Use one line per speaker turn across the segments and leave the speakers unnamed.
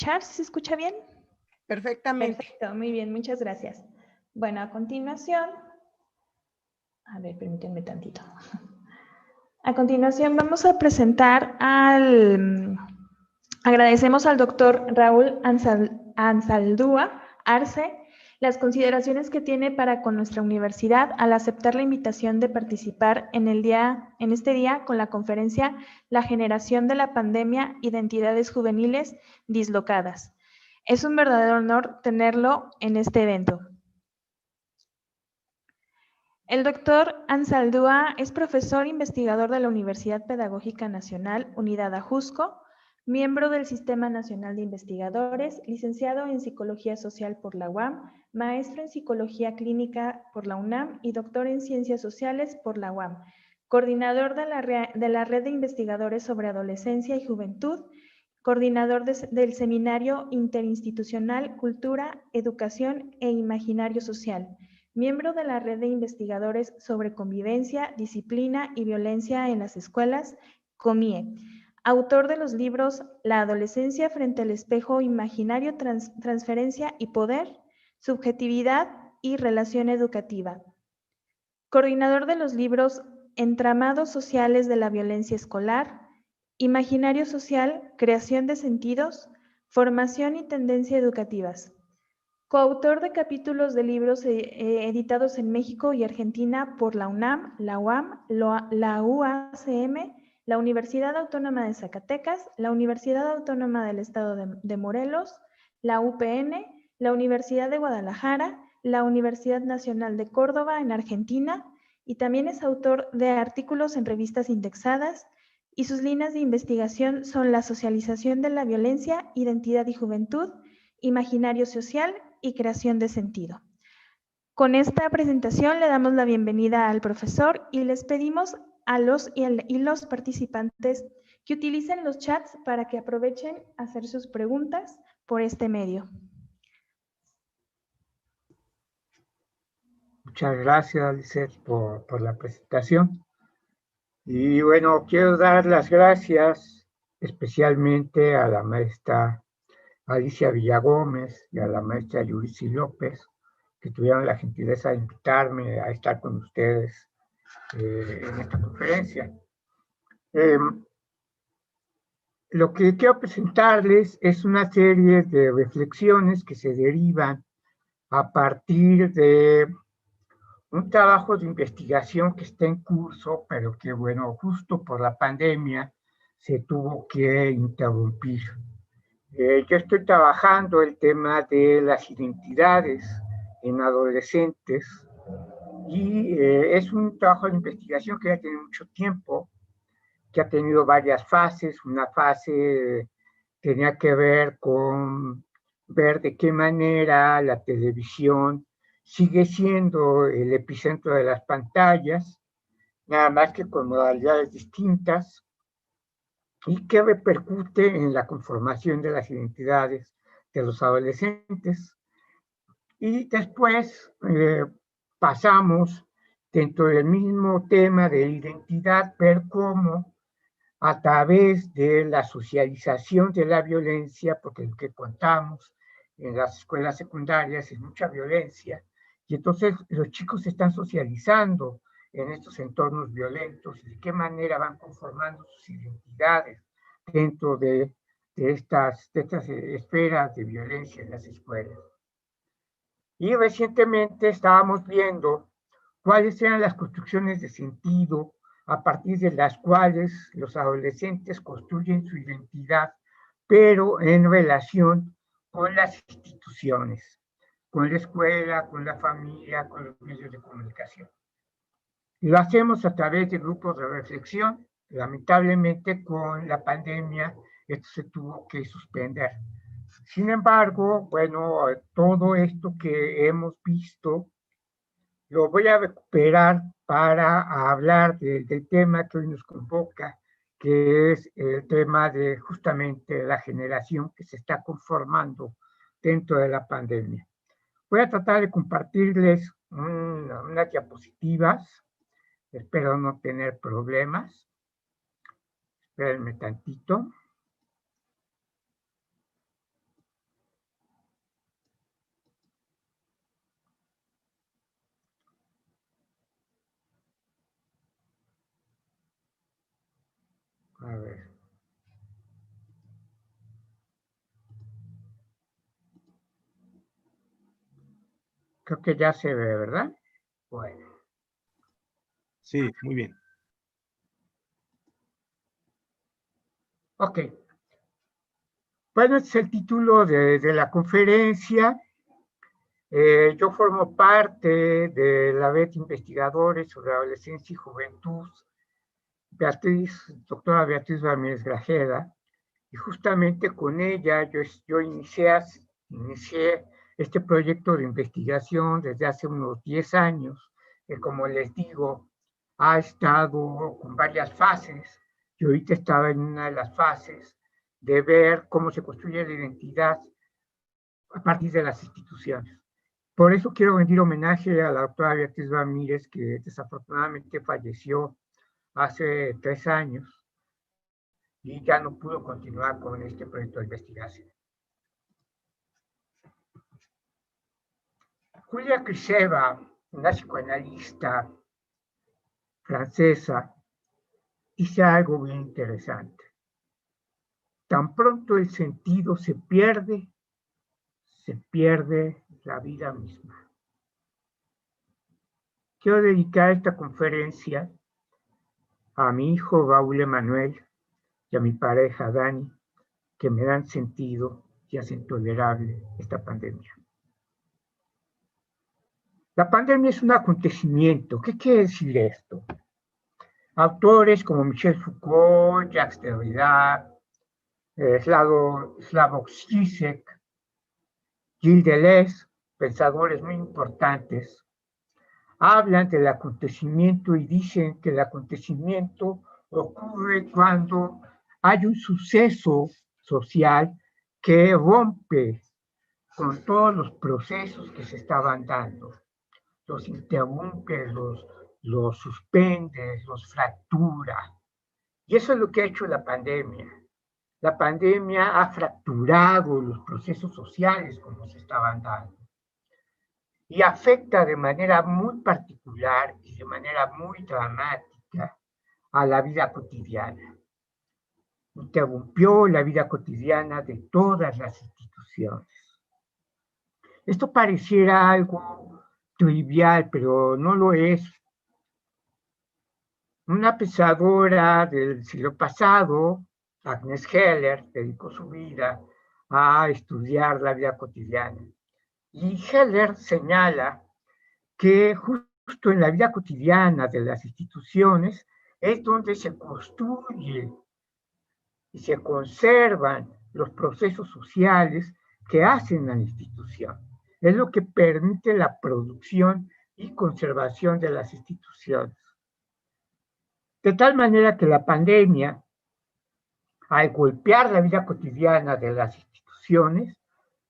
escuchar? ¿Se escucha bien?
Perfectamente.
Perfecto, muy bien, muchas gracias. Bueno, a continuación, a ver, permítanme tantito. A continuación vamos a presentar agradecemos al doctor Raúl Ansaldúa Arce las consideraciones que tiene para con nuestra universidad al aceptar la invitación de participar en este día con la conferencia La generación de la pandemia, identidades juveniles dislocadas. Es un verdadero honor tenerlo en este evento. El doctor Ansaldúa es profesor investigador de la Universidad Pedagógica Nacional, Unidad Ajusco, miembro del Sistema Nacional de Investigadores, licenciado en Psicología Social por la UAM, maestro en Psicología Clínica por la UNAM y doctor en Ciencias Sociales por la UAM, coordinador de la Red de Investigadores sobre Adolescencia y Juventud, coordinador del Seminario Interinstitucional Cultura, Educación e Imaginario Social, miembro de la Red de Investigadores sobre Convivencia, Disciplina y Violencia en las Escuelas, COMIE, autor de los libros La adolescencia frente al espejo imaginario, transferencia y poder, subjetividad y relación educativa, coordinador de los libros Entramados sociales de la violencia escolar, Imaginario social, creación de sentidos, formación y tendencia educativas. Coautor de capítulos de libros editados en México y Argentina por la UNAM, la UAM, la UACM, la Universidad Autónoma de Zacatecas, la Universidad Autónoma del Estado de Morelos, la UPN, la Universidad de Guadalajara, la Universidad Nacional de Córdoba en Argentina, y también es autor de artículos en revistas indexadas, y sus líneas de investigación son la socialización de la violencia, identidad y juventud, imaginario social y creación de sentido. Con esta presentación le damos la bienvenida al profesor y les pedimos a los participantes que utilicen los chats para que aprovechen a hacer sus preguntas por este medio.
Muchas gracias, Lizeth, por la presentación. Y bueno, quiero dar las gracias especialmente a la maestra Alicia Villagómez y a la maestra Yuricy López, que tuvieron la gentileza de invitarme a estar con ustedes en esta conferencia. Lo que quiero presentarles es una serie de reflexiones que se derivan a partir de un trabajo de investigación que está en curso, pero que, bueno, justo por la pandemia se tuvo que interrumpir. Yo estoy trabajando el tema de las identidades en adolescentes y es un trabajo de investigación que ya tiene mucho tiempo, que ha tenido varias fases. Una fase tenía que ver con ver de qué manera la televisión sigue siendo el epicentro de las pantallas, nada más que con modalidades distintas, y que repercute en la conformación de las identidades de los adolescentes. Y después pasamos dentro del mismo tema de identidad, ver cómo a través de la socialización de la violencia, porque lo que contamos en las escuelas secundarias es mucha violencia, y entonces los chicos se están socializando en estos entornos violentos, y de qué manera van conformando sus identidades dentro de estas esferas de violencia en las escuelas. Y recientemente estábamos viendo cuáles eran las construcciones de sentido a partir de las cuales los adolescentes construyen su identidad, pero en relación con las instituciones, con la escuela, con la familia, con los medios de comunicación. Y lo hacemos a través de grupos de reflexión. Lamentablemente, con la pandemia, esto se tuvo que suspender. Sin embargo, bueno, todo esto que hemos visto lo voy a recuperar para hablar del tema que hoy nos convoca, que es el tema de justamente la generación que se está conformando dentro de la pandemia. Voy a tratar de compartirles unas diapositivas, espero no tener problemas. Espérenme tantito. Creo que ya se ve, ¿verdad? Bueno.
Sí, muy bien.
Ok. Bueno, este es el título de la conferencia. Yo formo parte de la red de investigadores sobre adolescencia y juventud, doctora Beatriz Ramírez Grajeda, y justamente con ella yo inicié este proyecto de investigación desde hace unos 10 años, que como les digo, ha estado con varias fases. Yo ahorita estaba en una de las fases de ver cómo se construye la identidad a partir de las instituciones. Por eso quiero rendir homenaje a la doctora Beatriz Ramírez, que desafortunadamente falleció hace 3 años y ya no pudo continuar con este proyecto de investigación. Julia Kristeva, una psicoanalista francesa, dice algo bien interesante. Tan pronto el sentido se pierde la vida misma. Quiero dedicar esta conferencia a mi hijo Raúl Emanuel y a mi pareja Dani, que me dan sentido y hacen tolerable esta pandemia. La pandemia es un acontecimiento. ¿Qué quiere decir esto? Autores como Michel Foucault, Jacques Derrida, Slavoj Žižek, Gilles Deleuze, pensadores muy importantes, hablan del acontecimiento y dicen que el acontecimiento ocurre cuando hay un suceso social que rompe con todos los procesos que se estaban dando. Los interrumpe, los suspende, los fractura. Y eso es lo que ha hecho la pandemia. La pandemia ha fracturado los procesos sociales como se estaban dando y afecta de manera muy particular y de manera muy dramática a la vida cotidiana. Interrumpió la vida cotidiana de todas las instituciones. Esto pareciera algo trivial, pero no lo es. Una pensadora del siglo pasado, Agnes Heller, dedicó su vida a estudiar la vida cotidiana. Y Heller señala que justo en la vida cotidiana de las instituciones es donde se construye y se conservan los procesos sociales que hacen la institución. Es lo que permite la producción y conservación de las instituciones. De tal manera que la pandemia, al golpear la vida cotidiana de las instituciones,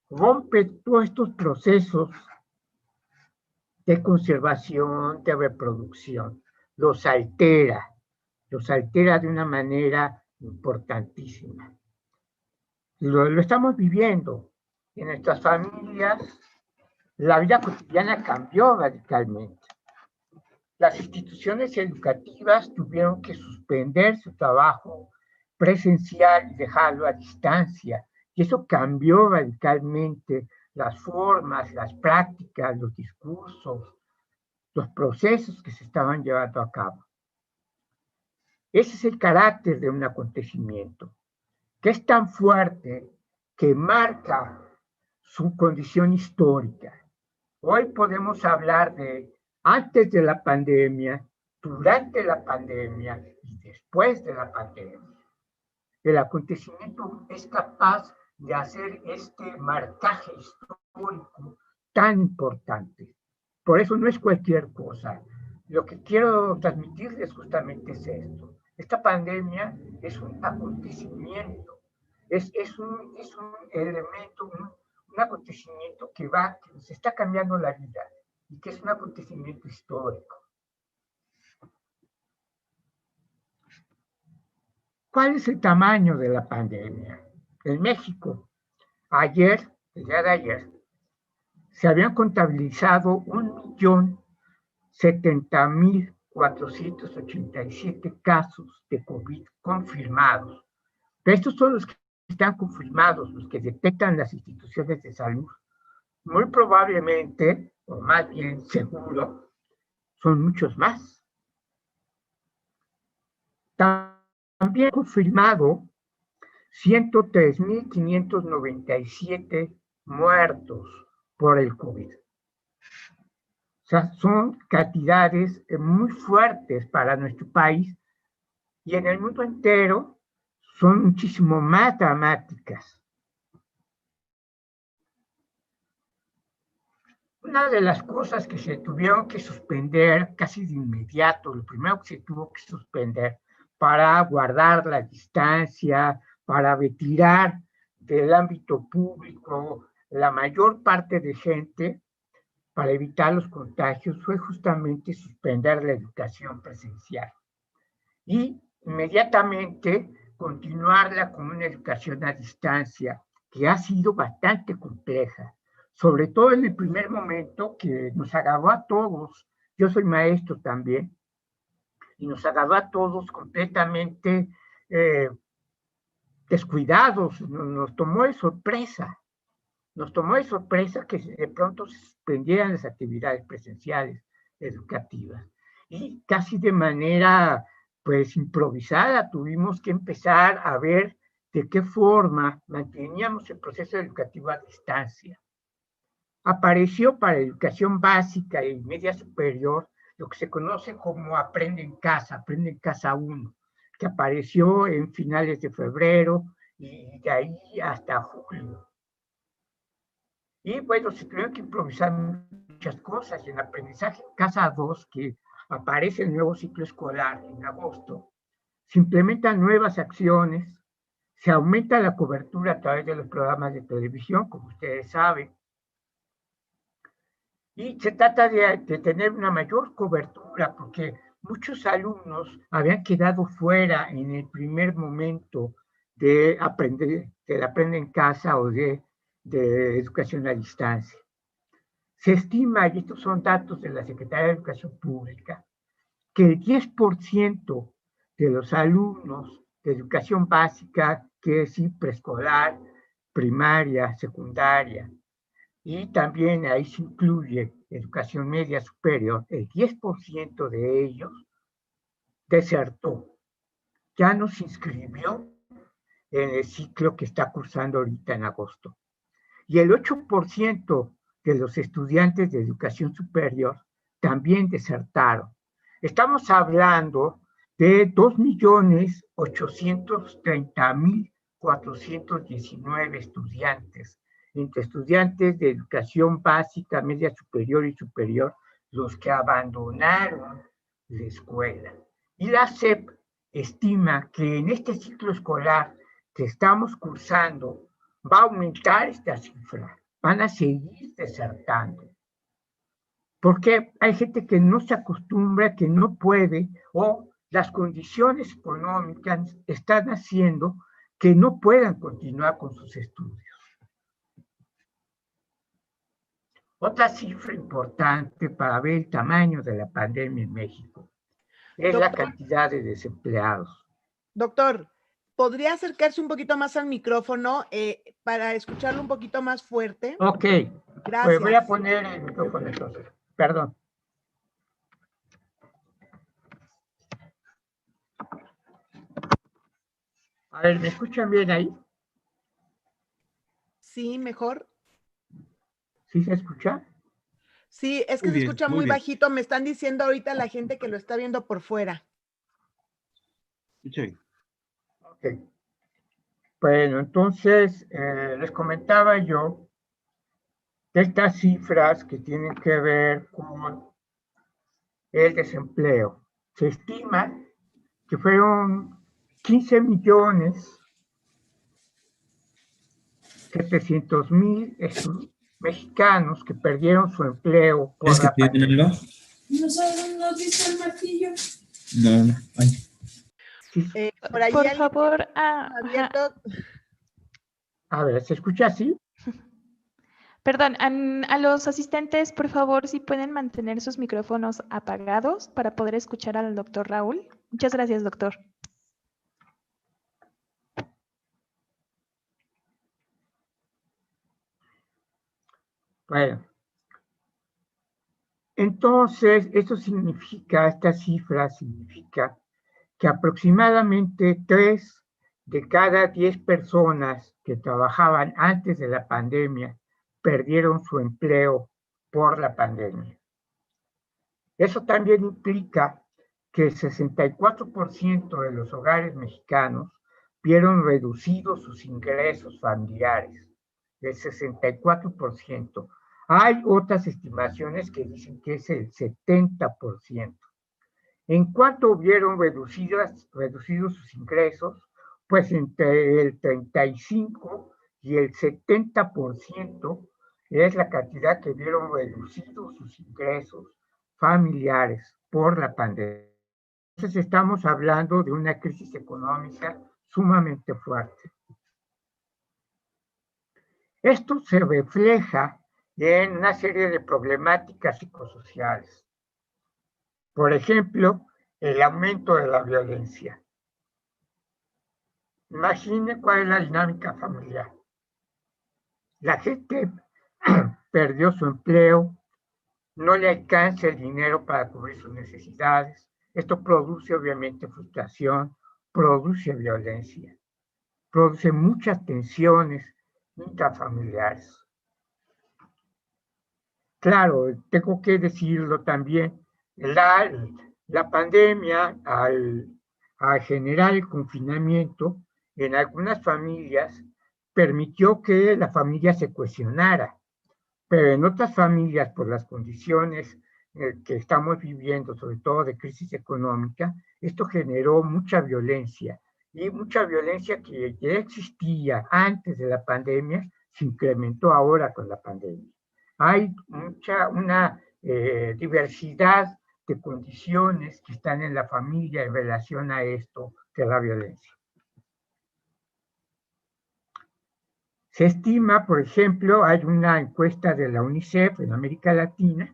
rompe todos estos procesos de conservación, de reproducción, los altera de una manera importantísima. Lo estamos viviendo. En nuestras familias, la vida cotidiana cambió radicalmente. Las instituciones educativas tuvieron que suspender su trabajo presencial y dejarlo a distancia. Y eso cambió radicalmente las formas, las prácticas, los discursos, los procesos que se estaban llevando a cabo. Ese es el carácter de un acontecimiento, que es tan fuerte que marca su condición histórica. Hoy podemos hablar de antes de la pandemia, durante la pandemia y después de la pandemia. El acontecimiento es capaz de hacer este marcaje histórico tan importante. Por eso no es cualquier cosa. Lo que quiero transmitirles justamente es esto. Esta pandemia es un acontecimiento, es un elemento, un acontecimiento que nos está cambiando la vida y que es un acontecimiento histórico. ¿Cuál es el tamaño de la pandemia? En México, el día de ayer, se habían contabilizado 1.070.487 casos de COVID confirmados. Pero estos son los que están confirmados, los que detectan las instituciones de salud. muy probablemente, o más bien seguro, son muchos más. También confirmado 103.597 muertos por el COVID. O sea, son cantidades muy fuertes para nuestro país y en el mundo entero son muchísimo más dramáticas. Una de las cosas que se tuvieron que suspender casi de inmediato, lo primero que se tuvo que suspender para guardar la distancia, para retirar del ámbito público la mayor parte de gente, para evitar los contagios, fue justamente suspender la educación presencial y inmediatamente continuarla con una educación a distancia, que ha sido bastante compleja, sobre todo en el primer momento que nos agarró a todos. Yo soy maestro también, y nos agarró a todos completamente descuidados, nos tomó de sorpresa. Nos tomó de sorpresa que de pronto se suspendieran las actividades presenciales educativas. Y casi de manera, pues, improvisada, tuvimos que empezar a ver de qué forma manteníamos el proceso educativo a distancia. Apareció para educación básica y media superior lo que se conoce como Aprende en Casa 1, que apareció en finales de febrero y de ahí hasta julio. Y bueno, se tuvieron que improvisar muchas cosas. En aprendizaje Casa 2, que aparece el nuevo ciclo escolar en agosto, se implementan nuevas acciones, se aumenta la cobertura a través de los programas de televisión, como ustedes saben, y se trata de tener una mayor cobertura, porque muchos alumnos habían quedado fuera en el primer momento de aprender en casa o de educación a distancia. Se estima, y estos son datos de la Secretaría de Educación Pública, que el 10% de los alumnos de educación básica, que es preescolar, primaria, secundaria, y también ahí se incluye educación media superior, el 10% de ellos desertó, ya no se inscribió en el ciclo que está cursando ahorita en agosto. Y el 8% de los estudiantes de educación superior también desertaron. Estamos hablando de 2.830.419 estudiantes, entre estudiantes de educación básica, media superior y superior, los que abandonaron la escuela. Y la SEP estima que en este ciclo escolar que estamos cursando va a aumentar esta cifra, van a seguir desertando. Porque hay gente que no se acostumbra, que no puede, o las condiciones económicas están haciendo que no puedan continuar con sus estudios. Otra cifra importante para ver el tamaño de la pandemia en México es la cantidad de desempleados.
Doctor, ¿podría acercarse un poquito más al micrófono para escucharlo un poquito más fuerte?
Ok,
gracias.
Pues voy a poner el micrófono entonces. Perdón. A ver, ¿me escuchan bien ahí?
Sí, mejor.
¿Sí se escucha?
Sí, es que se escucha muy bajito. Me están diciendo ahorita la gente que lo está viendo por fuera.
Sí.
Ok. Bueno, entonces les comentaba yo de estas cifras que tienen que ver con el desempleo. Se estima que fueron 15.700.000 mexicanos que perdieron su empleo por la pandemia.
¿No sabes dónde has visto el martillo?
No. Ay.
Por ahí
por favor,
abierto.
A ver, ¿se escucha así?
Perdón, a los asistentes, por favor, si pueden mantener sus micrófonos apagados para poder escuchar al doctor Raúl. Muchas gracias, doctor.
Bueno, entonces, esta cifra significa que aproximadamente 3 de cada 10 personas que trabajaban antes de la pandemia perdieron su empleo por la pandemia. Eso también implica que el 64% de los hogares mexicanos vieron reducidos sus ingresos familiares, el 64%. Hay otras estimaciones que dicen que es el 70%. ¿En cuánto vieron reducidos sus ingresos? Pues entre el 35 y el 70% es la cantidad que vieron reducidos sus ingresos familiares por la pandemia. Entonces estamos hablando de una crisis económica sumamente fuerte. Esto se refleja en una serie de problemáticas psicosociales. Por ejemplo, el aumento de la violencia. Imagine cuál es la dinámica familiar. La gente perdió su empleo, no le alcanza el dinero para cubrir sus necesidades. Esto produce obviamente frustración, produce violencia, produce muchas tensiones intrafamiliares. Claro, tengo que decirlo también, la pandemia al generar el confinamiento en algunas familias permitió que la familia se cohesionara, pero en otras familias, por las condiciones que estamos viviendo, sobre todo de crisis económica, esto generó mucha violencia, y mucha violencia que ya existía antes de la pandemia se incrementó ahora con la pandemia. Hay una diversidad de condiciones que están en la familia en relación a esto de la violencia. Se estima, por ejemplo, hay una encuesta de la UNICEF en América Latina,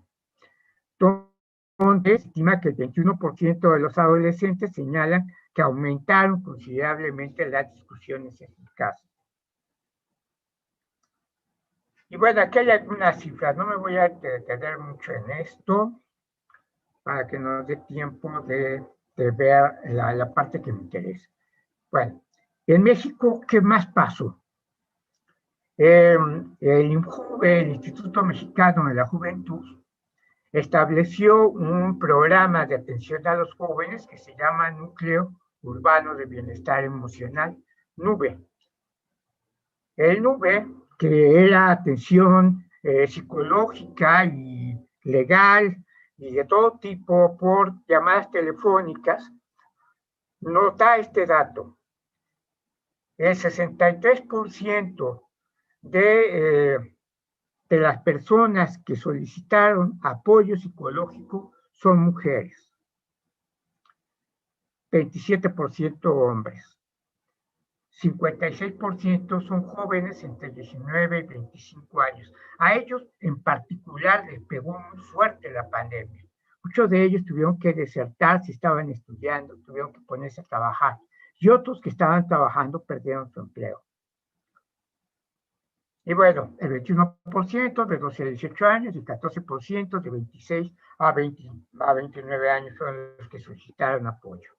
donde se estima que el 21% de los adolescentes señalan que aumentaron considerablemente las discusiones en sus casas. Y bueno, aquí hay algunas cifras, no me voy a detener mucho en esto, para que nos dé tiempo de ver la parte que me interesa. Bueno, en México, ¿qué más pasó? El INJUVE, el Instituto Mexicano de la Juventud, estableció un programa de atención a los jóvenes que se llama Núcleo Urbano de Bienestar Emocional, NUBE. El NUBE, que era atención psicológica y legal y de todo tipo por llamadas telefónicas, nota este dato. El 63% de las personas que solicitaron apoyo psicológico son mujeres, 27% hombres, 56% son jóvenes entre 19 y 25 años. A ellos en particular les pegó muy fuerte la pandemia. Muchos de ellos tuvieron que desertar si estaban estudiando, tuvieron que ponerse a trabajar, y otros que estaban trabajando perdieron su empleo. Y bueno, el 21% de 12 a 18 años y 14% de 26 a 29 años son los que solicitaron apoyo.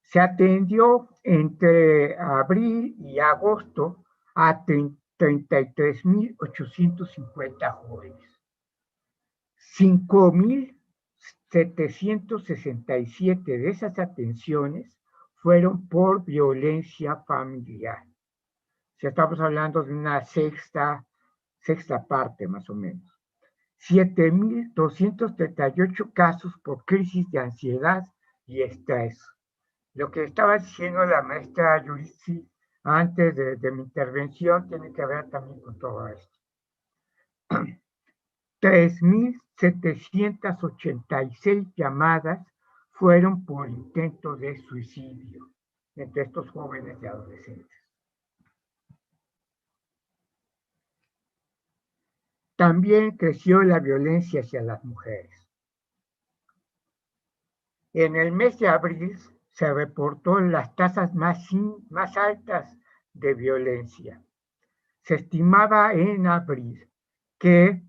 Se atendió entre abril y agosto a 33,850 jóvenes. 5,767 de esas atenciones fueron por violencia familiar. O sea, estamos hablando de una sexta parte más o menos. 7,238 casos por crisis de ansiedad y estrés. Lo que estaba diciendo la maestra Yulitzi antes de mi intervención tiene que ver también con todo esto. 3,786 llamadas fueron por intento de suicidio entre estos jóvenes y adolescentes. También creció la violencia hacia las mujeres. En el mes de abril se reportó las tasas más altas de violencia. se estimaba en abril que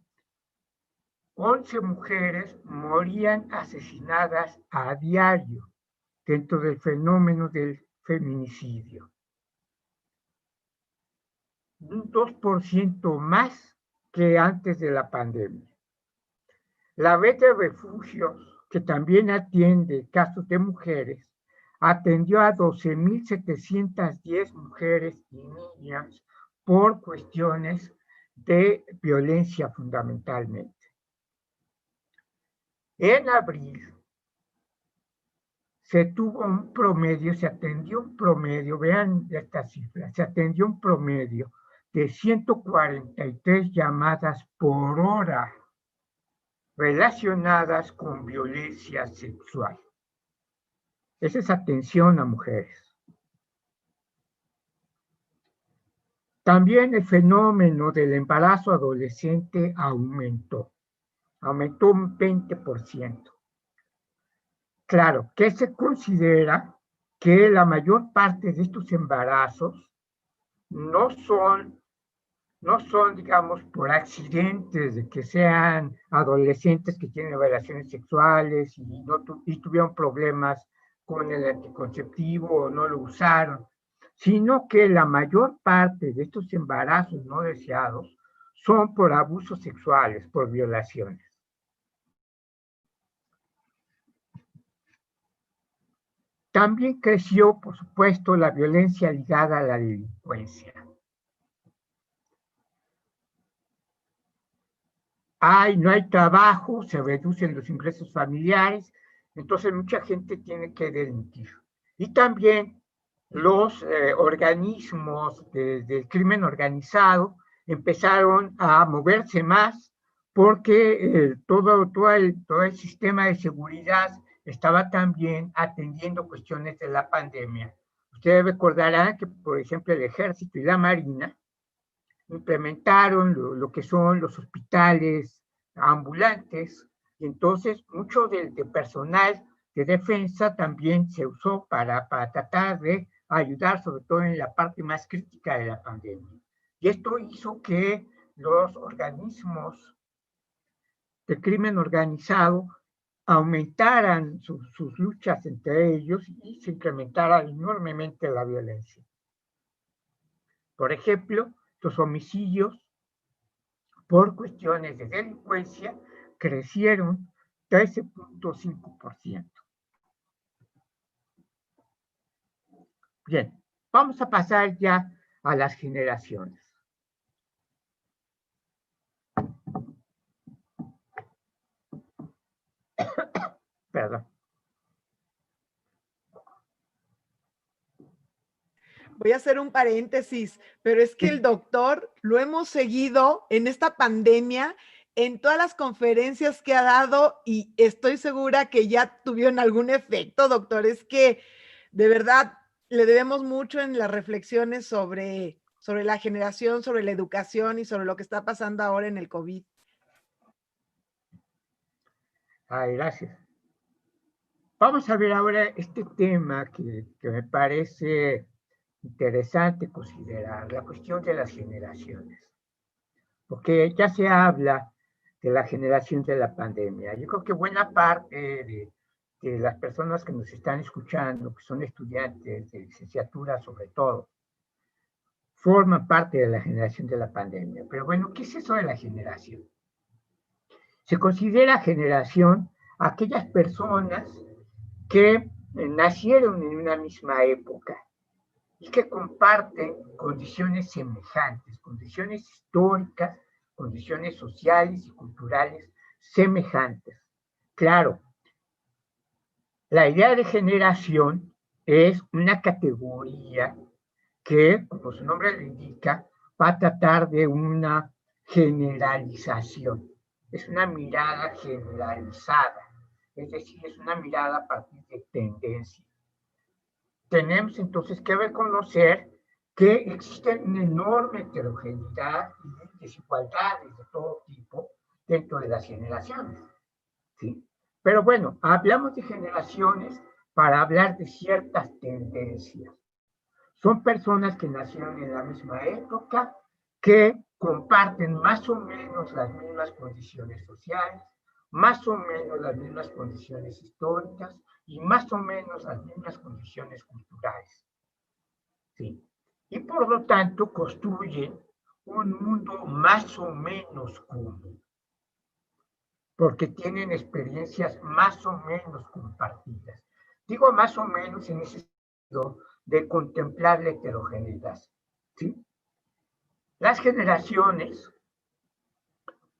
11 mujeres morían asesinadas a diario dentro del fenómeno del feminicidio. Un 2% más que antes de la pandemia. La red de refugios, que también atiende casos de mujeres, atendió a 12.710 mujeres y niñas por cuestiones de violencia fundamentalmente. En abril se atendió un promedio, vean esta cifra, se atendió un promedio de 143 llamadas por hora relacionadas con violencia sexual. Esa es atención a mujeres. También el fenómeno del embarazo adolescente aumentó un 20%. Claro, que se considera que la mayor parte de estos embarazos no son, digamos, por accidentes de que sean adolescentes que tienen relaciones sexuales y tuvieron problemas con el anticonceptivo o no lo usaron, sino que la mayor parte de estos embarazos no deseados son por abusos sexuales, por violaciones. También creció, por supuesto, la violencia ligada a la delincuencia. No hay trabajo, se reducen los ingresos familiares, entonces mucha gente tiene que delinquir. Y también los organismos del crimen organizado empezaron a moverse más porque todo el sistema de seguridad estaba también atendiendo cuestiones de la pandemia. Ustedes recordarán que, por ejemplo, el Ejército y la Marina implementaron lo que son los hospitales ambulantes, y entonces mucho del personal de defensa también se usó para tratar de ayudar, sobre todo en la parte más crítica de la pandemia. Y esto hizo que los organismos de crimen organizado aumentaran sus luchas entre ellos y se incrementara enormemente la violencia. Por ejemplo, los homicidios por cuestiones de delincuencia crecieron 13.5%. Bien, vamos a pasar ya a las generaciones. Perdón.
Voy a hacer un paréntesis, pero es que el doctor lo hemos seguido en esta pandemia, en todas las conferencias que ha dado y estoy segura que ya tuvieron algún efecto, doctor. Es que de verdad le debemos mucho en las reflexiones sobre la generación, sobre la educación y sobre lo que está pasando ahora en el COVID.
Gracias. Vamos a ver ahora este tema que me parece interesante considerar, la cuestión de las generaciones. Porque ya se habla de la generación de la pandemia. Yo creo que buena parte de las personas que nos están escuchando, que son estudiantes de licenciatura sobre todo, forman parte de la generación de la pandemia. Pero bueno, ¿qué es eso de la generación? Se considera generación a aquellas personas que nacieron en una misma época y que comparten condiciones semejantes, condiciones históricas, condiciones sociales y culturales semejantes. Claro, la idea de generación es una categoría que, como su nombre lo indica, va a tratar de una generalización. Es una mirada generalizada, es decir, es una mirada a partir de tendencia. Tenemos entonces que reconocer que existe una enorme heterogeneidad y desigualdades de todo tipo dentro de las generaciones, ¿sí? Pero bueno, hablamos de generaciones para hablar de ciertas tendencias. Son personas que nacieron en la misma época, que comparten más o menos las mismas condiciones sociales, más o menos las mismas condiciones históricas y más o menos las mismas condiciones culturales. ¿Sí? Y por lo tanto construyen un mundo más o menos común, porque tienen experiencias más o menos compartidas. Digo más o menos en ese sentido de contemplar la heterogeneidad. ¿Sí? Las generaciones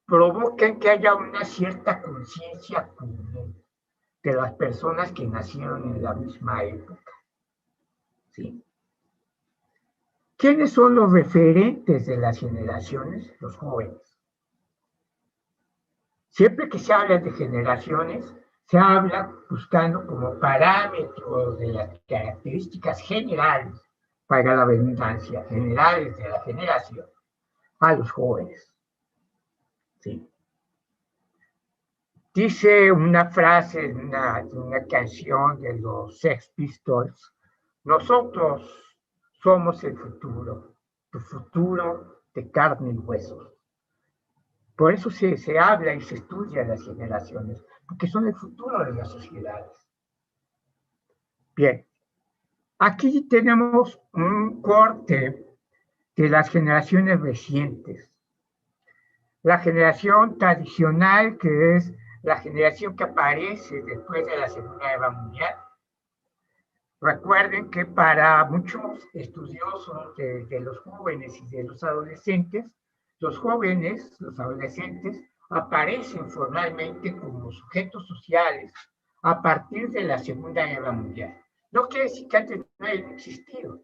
provocan que haya una cierta conciencia común de las personas que nacieron en la misma época. ¿Sí? ¿Quiénes son los referentes de las generaciones? Los jóvenes. Siempre que se habla de generaciones, se habla buscando como parámetros de las características generales, para la redundancia, generales de la generación, a los jóvenes. ¿Sí? Dice una frase en una canción de los Sex Pistols: nosotros somos el futuro, tu futuro de carne y huesos. Por eso se habla y se estudia las generaciones, porque son el futuro de las sociedades. Bien, aquí tenemos un corte de las generaciones recientes. La generación tradicional, que es la generación que aparece después de la Segunda Guerra Mundial. Recuerden que para muchos estudiosos de los jóvenes y de los adolescentes, los jóvenes, los adolescentes, aparecen formalmente como sujetos sociales a partir de la Segunda Guerra Mundial. No quiere decir que antes no hayan existido,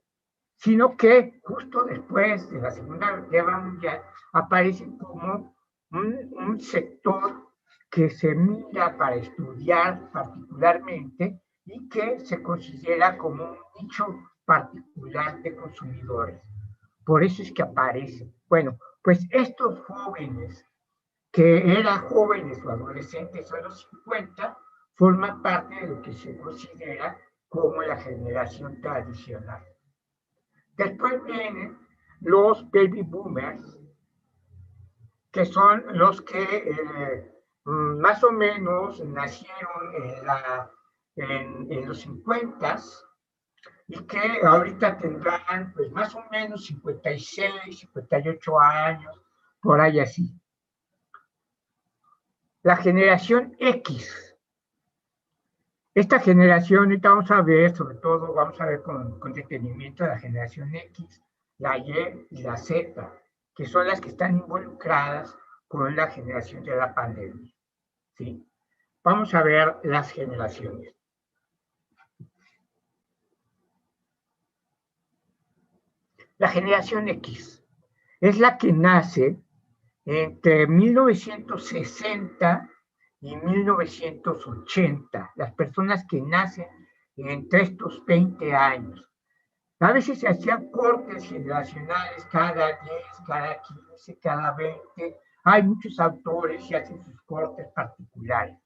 sino que justo después de la Segunda Guerra Mundial aparecen como un sector que se mira para estudiar particularmente y que se considera como un nicho particular de consumidores. Por eso es que aparecen. Bueno, pues estos jóvenes, que eran jóvenes o adolescentes a los 50, forman parte de lo que se considera como la generación tradicional. Después vienen los baby boomers, que son los que más o menos nacieron en los 50 y que ahorita tendrán pues más o menos 56, 58 años, por ahí así. La generación X. Esta generación, ahorita vamos a ver, sobre todo vamos a ver con detenimiento la generación X, la Y y la Z, que son las que están involucradas con la generación de la pandemia. ¿Sí? Vamos a ver las generaciones. La generación X es la que nace entre 1960 y 1980, las personas que nacen entre estos 20 años. A veces se hacían cortes generacionales cada 10, cada 15, cada 20. Hay muchos autores que hacen sus cortes particulares.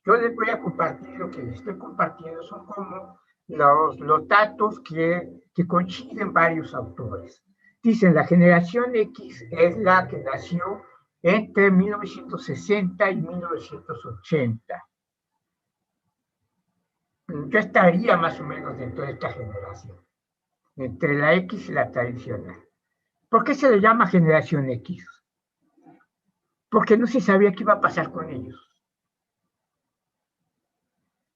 Yo les voy a compartir lo que les estoy compartiendo, son como los datos que coinciden varios autores. Dicen, la generación X es la que nació entre 1960 y 1980. Yo estaría más o menos dentro de esta generación, entre la X y la tradicional. ¿Por qué se le llama generación X? Porque no se sabía qué iba a pasar con ellos.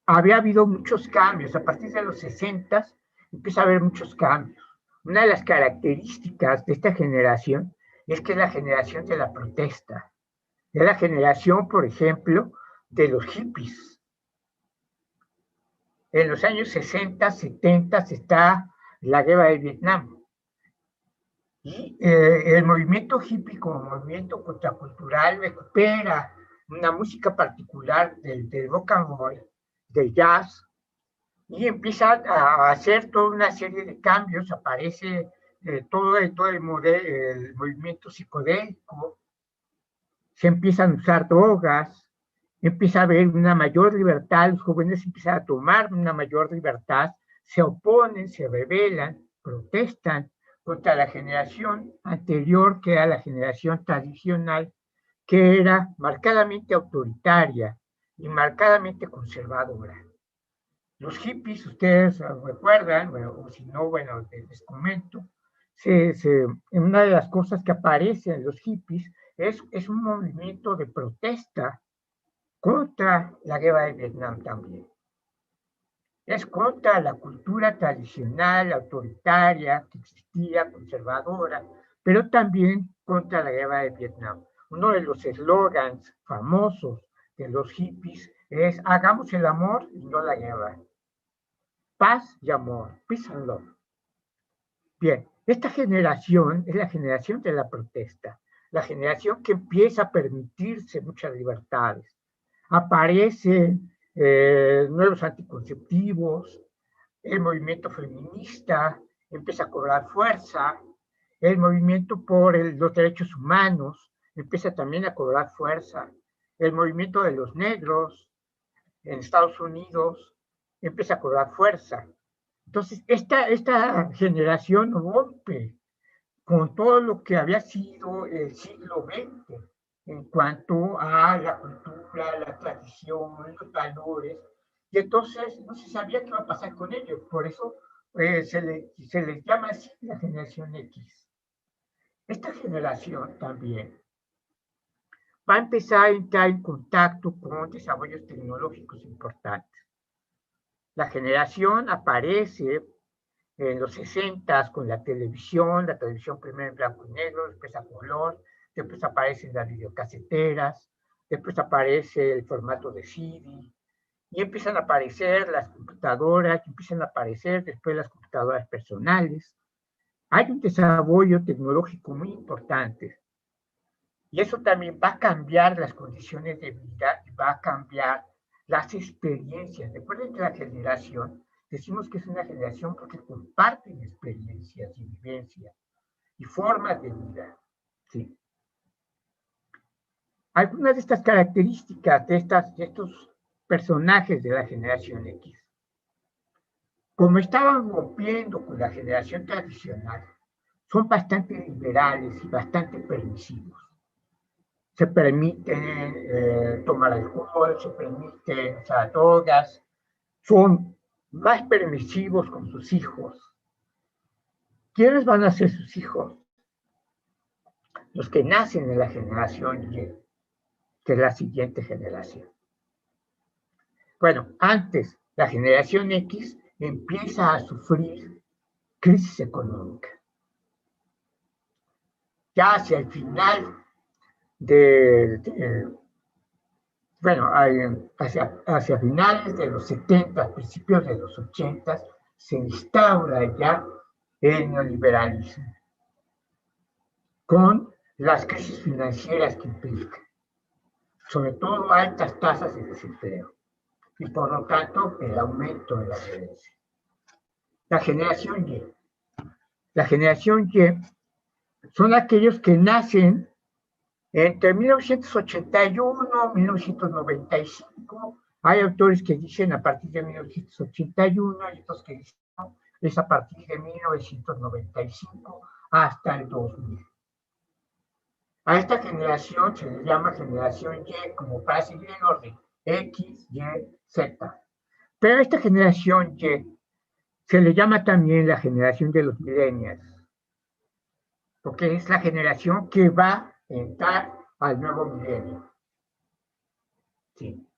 Había habido muchos cambios. A partir de los 60 empieza a haber muchos cambios. Una de las características de esta generación es que es la generación de la protesta. Es la generación, por ejemplo, de los hippies. En los años 60, 70 está la guerra de Vietnam. Y el movimiento hippie como movimiento contracultural recupera una música particular del rock and roll, del jazz, y empieza a hacer toda una serie de cambios. Aparece todo el movimiento psicodélico, se empiezan a usar drogas, empieza a haber una mayor libertad, los jóvenes empiezan a tomar una mayor libertad, se oponen, se rebelan, protestan contra la generación anterior, que era la generación tradicional, que era marcadamente autoritaria y marcadamente conservadora. Los hippies, ustedes recuerdan, o si no, bueno, les comento, una de las cosas que aparece en los hippies es un movimiento de protesta contra la guerra de Vietnam también. Es contra la cultura tradicional, autoritaria, que existía, conservadora, pero también contra la guerra de Vietnam. Uno de los eslogans famosos de los hippies es: hagamos el amor y no la guerra. Paz y amor, peace and love. Bien, esta generación es la generación de la protesta, la generación que empieza a permitirse muchas libertades. Aparecen nuevos anticonceptivos, el movimiento feminista empieza a cobrar fuerza, el movimiento por los derechos humanos empieza también a cobrar fuerza, el movimiento de los negros en Estados Unidos empieza a cobrar fuerza. Entonces, esta generación rompe con todo lo que había sido el siglo XX en cuanto a la cultura, la tradición, los valores, y entonces no se sabía qué iba a pasar con ellos. Por eso se les llama así la generación X. Esta generación también va a empezar a entrar en contacto con desarrollos tecnológicos importantes. La generación aparece en los 60 con la televisión primero en blanco y negro, después a color, después aparecen las videocaseteras, después aparece el formato de CD, y empiezan a aparecer las computadoras, empiezan a aparecer después las computadoras personales. Hay un desarrollo tecnológico muy importante, y eso también va a cambiar las condiciones de vida y va a cambiar las experiencias. Recuerden que la generación, decimos que es una generación porque comparten experiencias y vivencias y formas de vida. ¿Sí? Algunas de estas características de estos personajes de la generación X, como estaban rompiendo con la generación tradicional, son bastante liberales y bastante permisivos. Se permiten tomar alcohol, se permiten usar drogas, son más permisivos con sus hijos. ¿Quiénes van a ser sus hijos? Los que nacen en la generación Y, que es la siguiente generación. Bueno, antes, la generación X empieza a sufrir crisis económica. Ya hacia el final hacia finales de los 70, principios de los 80, se instaura ya el neoliberalismo, con las crisis financieras que implica, sobre todo altas tasas de desempleo, y por lo tanto el aumento de la violencia. La generación Y. La generación Y son aquellos que nacen entre 1981 y 1995, hay autores que dicen a partir de 1981 y otros que dicen no, es a partir de 1995 hasta el 2000. A esta generación se le llama generación Y, como para seguir el orden, X, Y, Z. Pero a esta generación Y se le llama también la generación de los millennials, porque es la generación que va a entrar al nuevo milenio. Sí.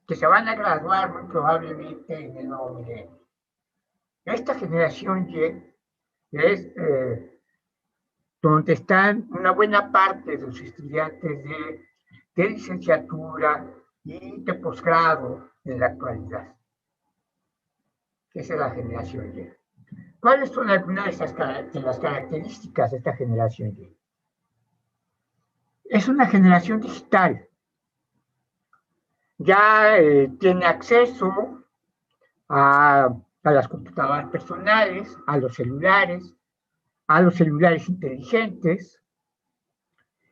Que se van a graduar muy probablemente en el nuevo milenio. Esta generación Y es donde están una buena parte de los estudiantes de licenciatura y de posgrado en la actualidad. Esa es la generación Y. ¿Cuáles son algunas de las características de esta generación Y? Es una generación digital. Ya tiene acceso a las computadoras personales, a los celulares inteligentes.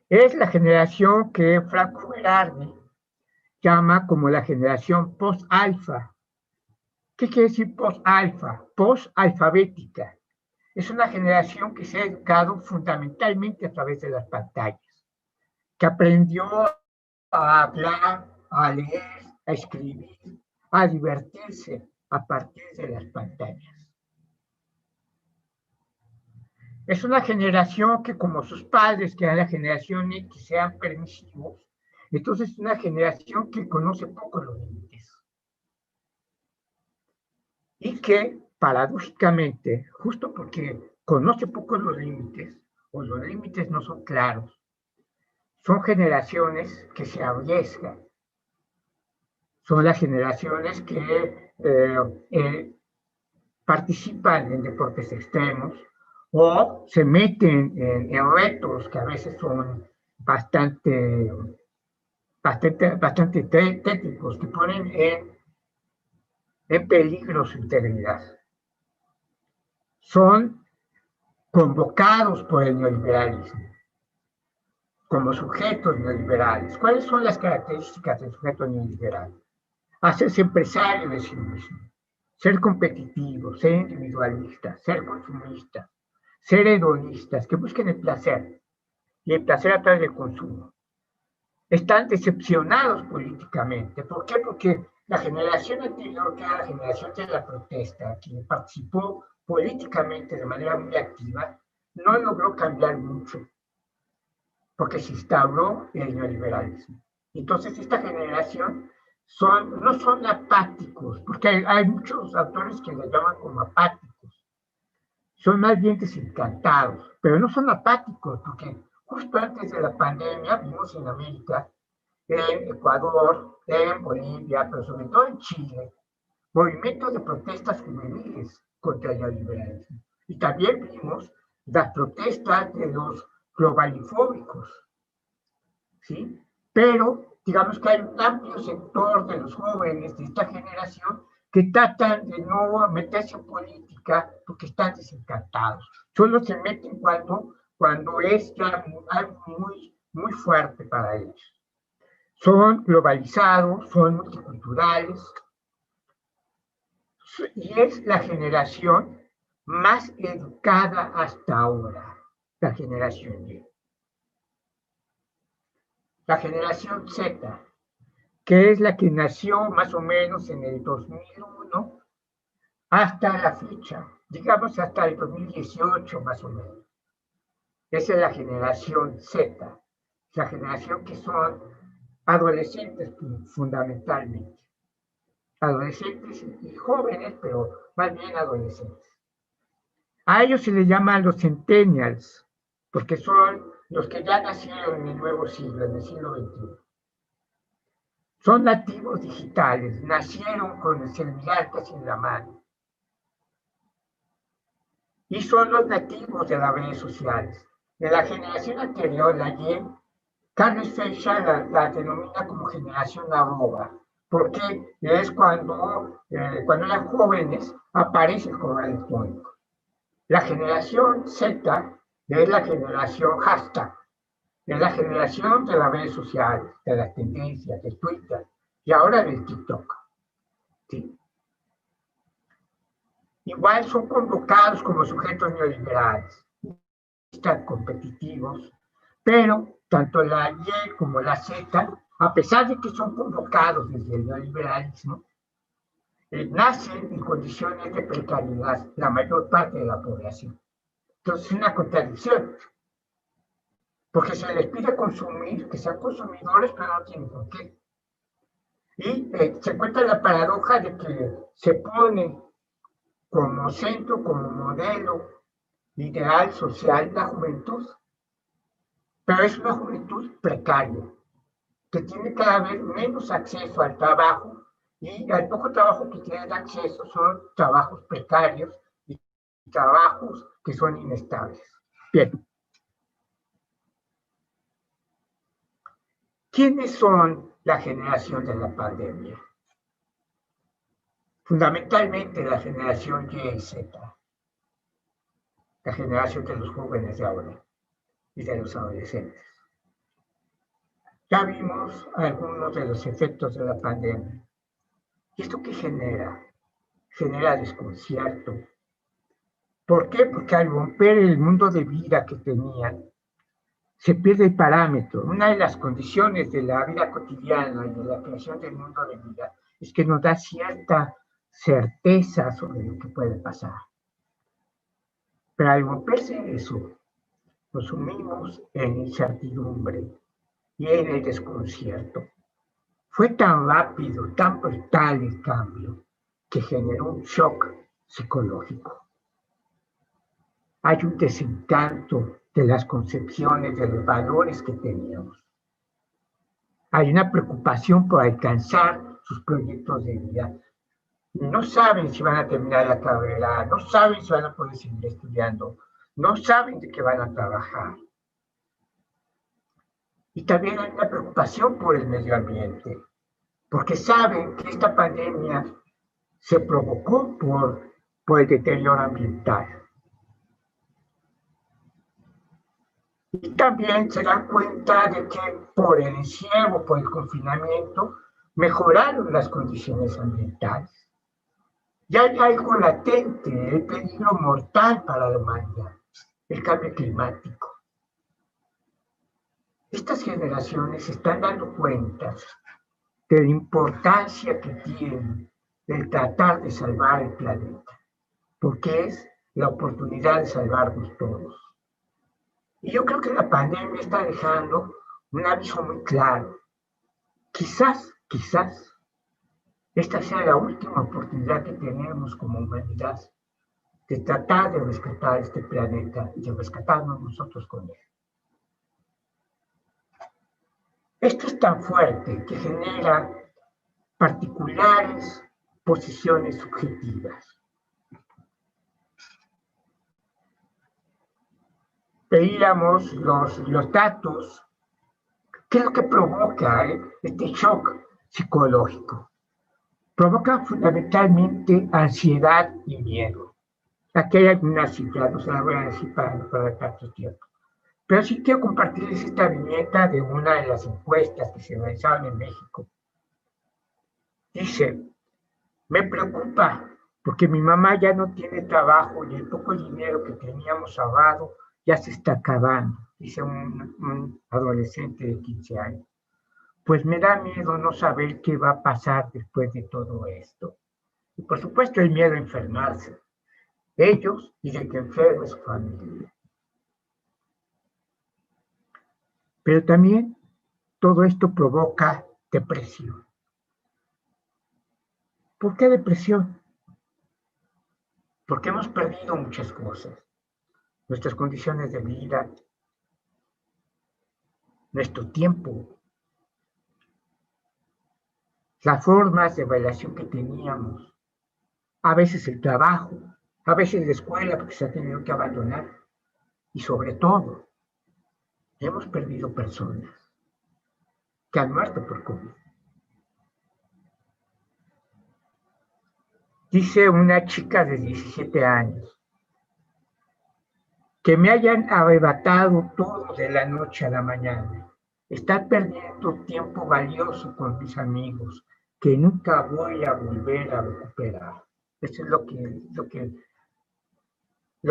Es la generación que Franco Berardi llama como la generación post-alfa. ¿Qué quiere decir post-alfa? Post-alfabética. es una generación que se ha educado fundamentalmente a través de las pantallas, que aprendió a hablar, a leer, a escribir, a divertirse a partir de las pantallas. Es una generación que, como sus padres, que eran la generación X, sean permisivos, entonces es una generación que conoce poco los límites. Y que, paradójicamente, justo porque conoce poco los límites, o los límites no son claros, son generaciones que se arriesgan. Son las generaciones que participan en deportes extremos o se meten en retos que a veces son bastante tétricos, que ponen en peligro su integridad. Son convocados por el neoliberalismo como sujetos neoliberales. ¿Cuáles son las características del sujeto neoliberal? Hacerse empresario de sí mismo, ser competitivo, ser individualista, ser consumista, ser hedonistas, que busquen el placer, y el placer a través del consumo. Están decepcionados políticamente. ¿Por qué? Porque la generación anterior, que era la generación de la protesta, que participó políticamente de manera muy activa, no logró cambiar mucho, porque se instauró el neoliberalismo. Entonces, esta generación no son apáticos, porque hay muchos autores que les llaman como apáticos. Son más bien desencantados, pero no son apáticos, porque justo antes de la pandemia vimos en América, en Ecuador, en Bolivia, pero sobre todo en Chile, movimientos de protestas juveniles contra el neoliberalismo. Y también vimos las protestas de los globalifóbicos, ¿sí? Pero digamos que hay un amplio sector de los jóvenes de esta generación que tratan de no meterse en política porque están desencantados. Solo se meten cuando es ya algo muy fuerte para ellos. Son globalizados, son multiculturales, y es la generación más educada hasta ahora, la generación Y. La generación Z, que es la que nació más o menos en el 2001 hasta la fecha, digamos hasta el 2018 más o menos. Esa es la generación Z, la generación que son adolescentes fundamentalmente. Adolescentes y jóvenes, pero más bien adolescentes. A ellos se les llama los centennials, porque son los que ya nacieron en el nuevo siglo, en el siglo XXI. Son nativos digitales, nacieron con el celular casi en la mano. Y son los nativos de las redes sociales. De la generación anterior, la Y, Carlos Feixa la denomina como generación arroba, porque es cuando eran jóvenes aparece el correo electrónico. La generación Z es la generación hashtag, es la generación de las redes sociales, de las tendencias, de Twitter y ahora del TikTok. ¿Sí? Igual son convocados como sujetos neoliberales, están competitivos, pero tanto la Y como la Z, a pesar de que son convocados desde el neoliberalismo, nacen en condiciones de precariedad la mayor parte de la población. Entonces es una contradicción, porque se les pide consumir, que sean consumidores, pero no tienen por qué. Y se encuentra la paradoja de que se pone como centro, como modelo ideal social la juventud, pero es una juventud precaria, que tiene cada vez menos acceso al trabajo, y al poco trabajo que tienen acceso son trabajos precarios y trabajos que son inestables. Bien. ¿Quiénes son la generación de la pandemia? Fundamentalmente la generación Y y Z, la generación de los jóvenes de ahora y de los adolescentes. Ya vimos algunos de los efectos de la pandemia. ¿Y esto qué genera? Genera desconcierto, ¿Por qué? Porque al romper el mundo de vida que tenían, se pierde el parámetro. Una de las condiciones de la vida cotidiana y de la creación del mundo de vida es que nos da cierta certeza sobre lo que puede pasar. Pero al romperse eso, nos sumimos en incertidumbre y en el desconcierto. Fue tan rápido, tan brutal el cambio, que generó un shock psicológico. Hay un desencanto de las concepciones, de los valores que teníamos. Hay una preocupación por alcanzar sus proyectos de vida. No saben si van a terminar la carrera, no saben si van a poder seguir estudiando, no saben de qué van a trabajar. Y también hay una preocupación por el medio ambiente, porque saben que esta pandemia se provocó por el deterioro ambiental. Y también se dan cuenta de que por el encierro, por el confinamiento, mejoraron las condiciones ambientales. Ya hay algo latente, el peligro mortal para la humanidad, el cambio climático. Estas generaciones se están dando cuenta de la importancia que tiene el tratar de salvar el planeta, porque es la oportunidad de salvarnos todos. Y yo creo que la pandemia está dejando un aviso muy claro. Quizás, esta sea la última oportunidad que tenemos como humanidad de tratar de rescatar este planeta y de rescatarnos nosotros con él. Esto es tan fuerte que genera particulares posiciones subjetivas. Veíamos los datos. ¿Qué es lo que provoca este shock psicológico? Provoca fundamentalmente ansiedad y miedo. Aquí hay algunas cifras, no se las voy a decir para tanto tiempo. Pero sí quiero compartirles esta viñeta de una de las encuestas que se realizaron en México. Dice, me preocupa porque mi mamá ya no tiene trabajo y el poco dinero que teníamos ahorrado ya se está acabando, dice un adolescente de 15 años. Pues me da miedo no saber qué va a pasar después de todo esto. Y por supuesto el miedo a enfermarse, ellos y de que enferme su familia. Pero también todo esto provoca depresión. ¿Por qué depresión? Porque hemos perdido muchas cosas. Nuestras condiciones de vida, nuestro tiempo, las formas de relación que teníamos, a veces el trabajo, a veces la escuela porque se ha tenido que abandonar y sobre todo hemos perdido personas que han muerto por COVID. Dice una chica de 17 años, que me hayan arrebatado todo de la noche a la mañana, estar perdiendo tiempo valioso con mis amigos, que nunca voy a volver a recuperar. Eso es lo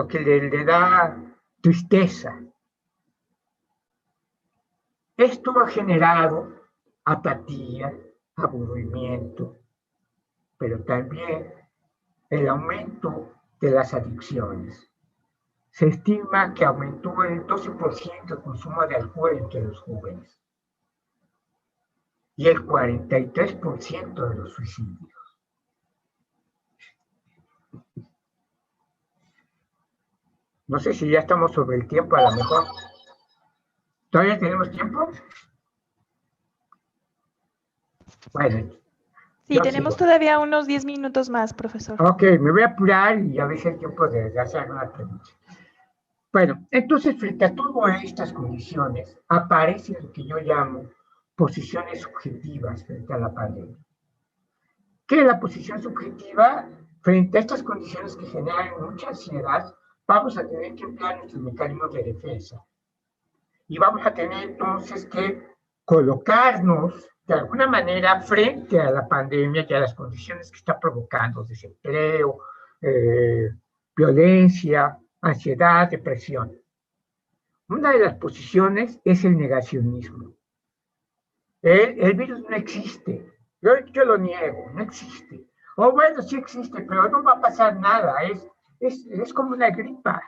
que le da tristeza. Esto ha generado apatía, aburrimiento, pero también el aumento de las adicciones. Se estima que aumentó el 12% el consumo de alcohol entre los jóvenes y el 43% de los suicidios. No sé si ya estamos sobre el tiempo, a lo mejor. ¿Todavía tenemos tiempo? Bueno.
Sí, tenemos todavía unos 10 minutos más, profesor.
Ok, me voy a apurar y a ver si hay tiempo de hacer alguna pregunta. Bueno, entonces, frente a todas estas condiciones, aparecen lo que yo llamo posiciones subjetivas frente a la pandemia. ¿Qué es la posición subjetiva? Frente a estas condiciones que generan mucha ansiedad, vamos a tener que emplear nuestros mecanismos de defensa. Y vamos a tener entonces que colocarnos de alguna manera frente a la pandemia y a las condiciones que está provocando, desempleo, violencia, ansiedad, depresión. Una de las posiciones es el negacionismo. El virus no existe. Yo lo niego, no existe. O bueno, sí existe, pero no va a pasar nada. Es como una gripa.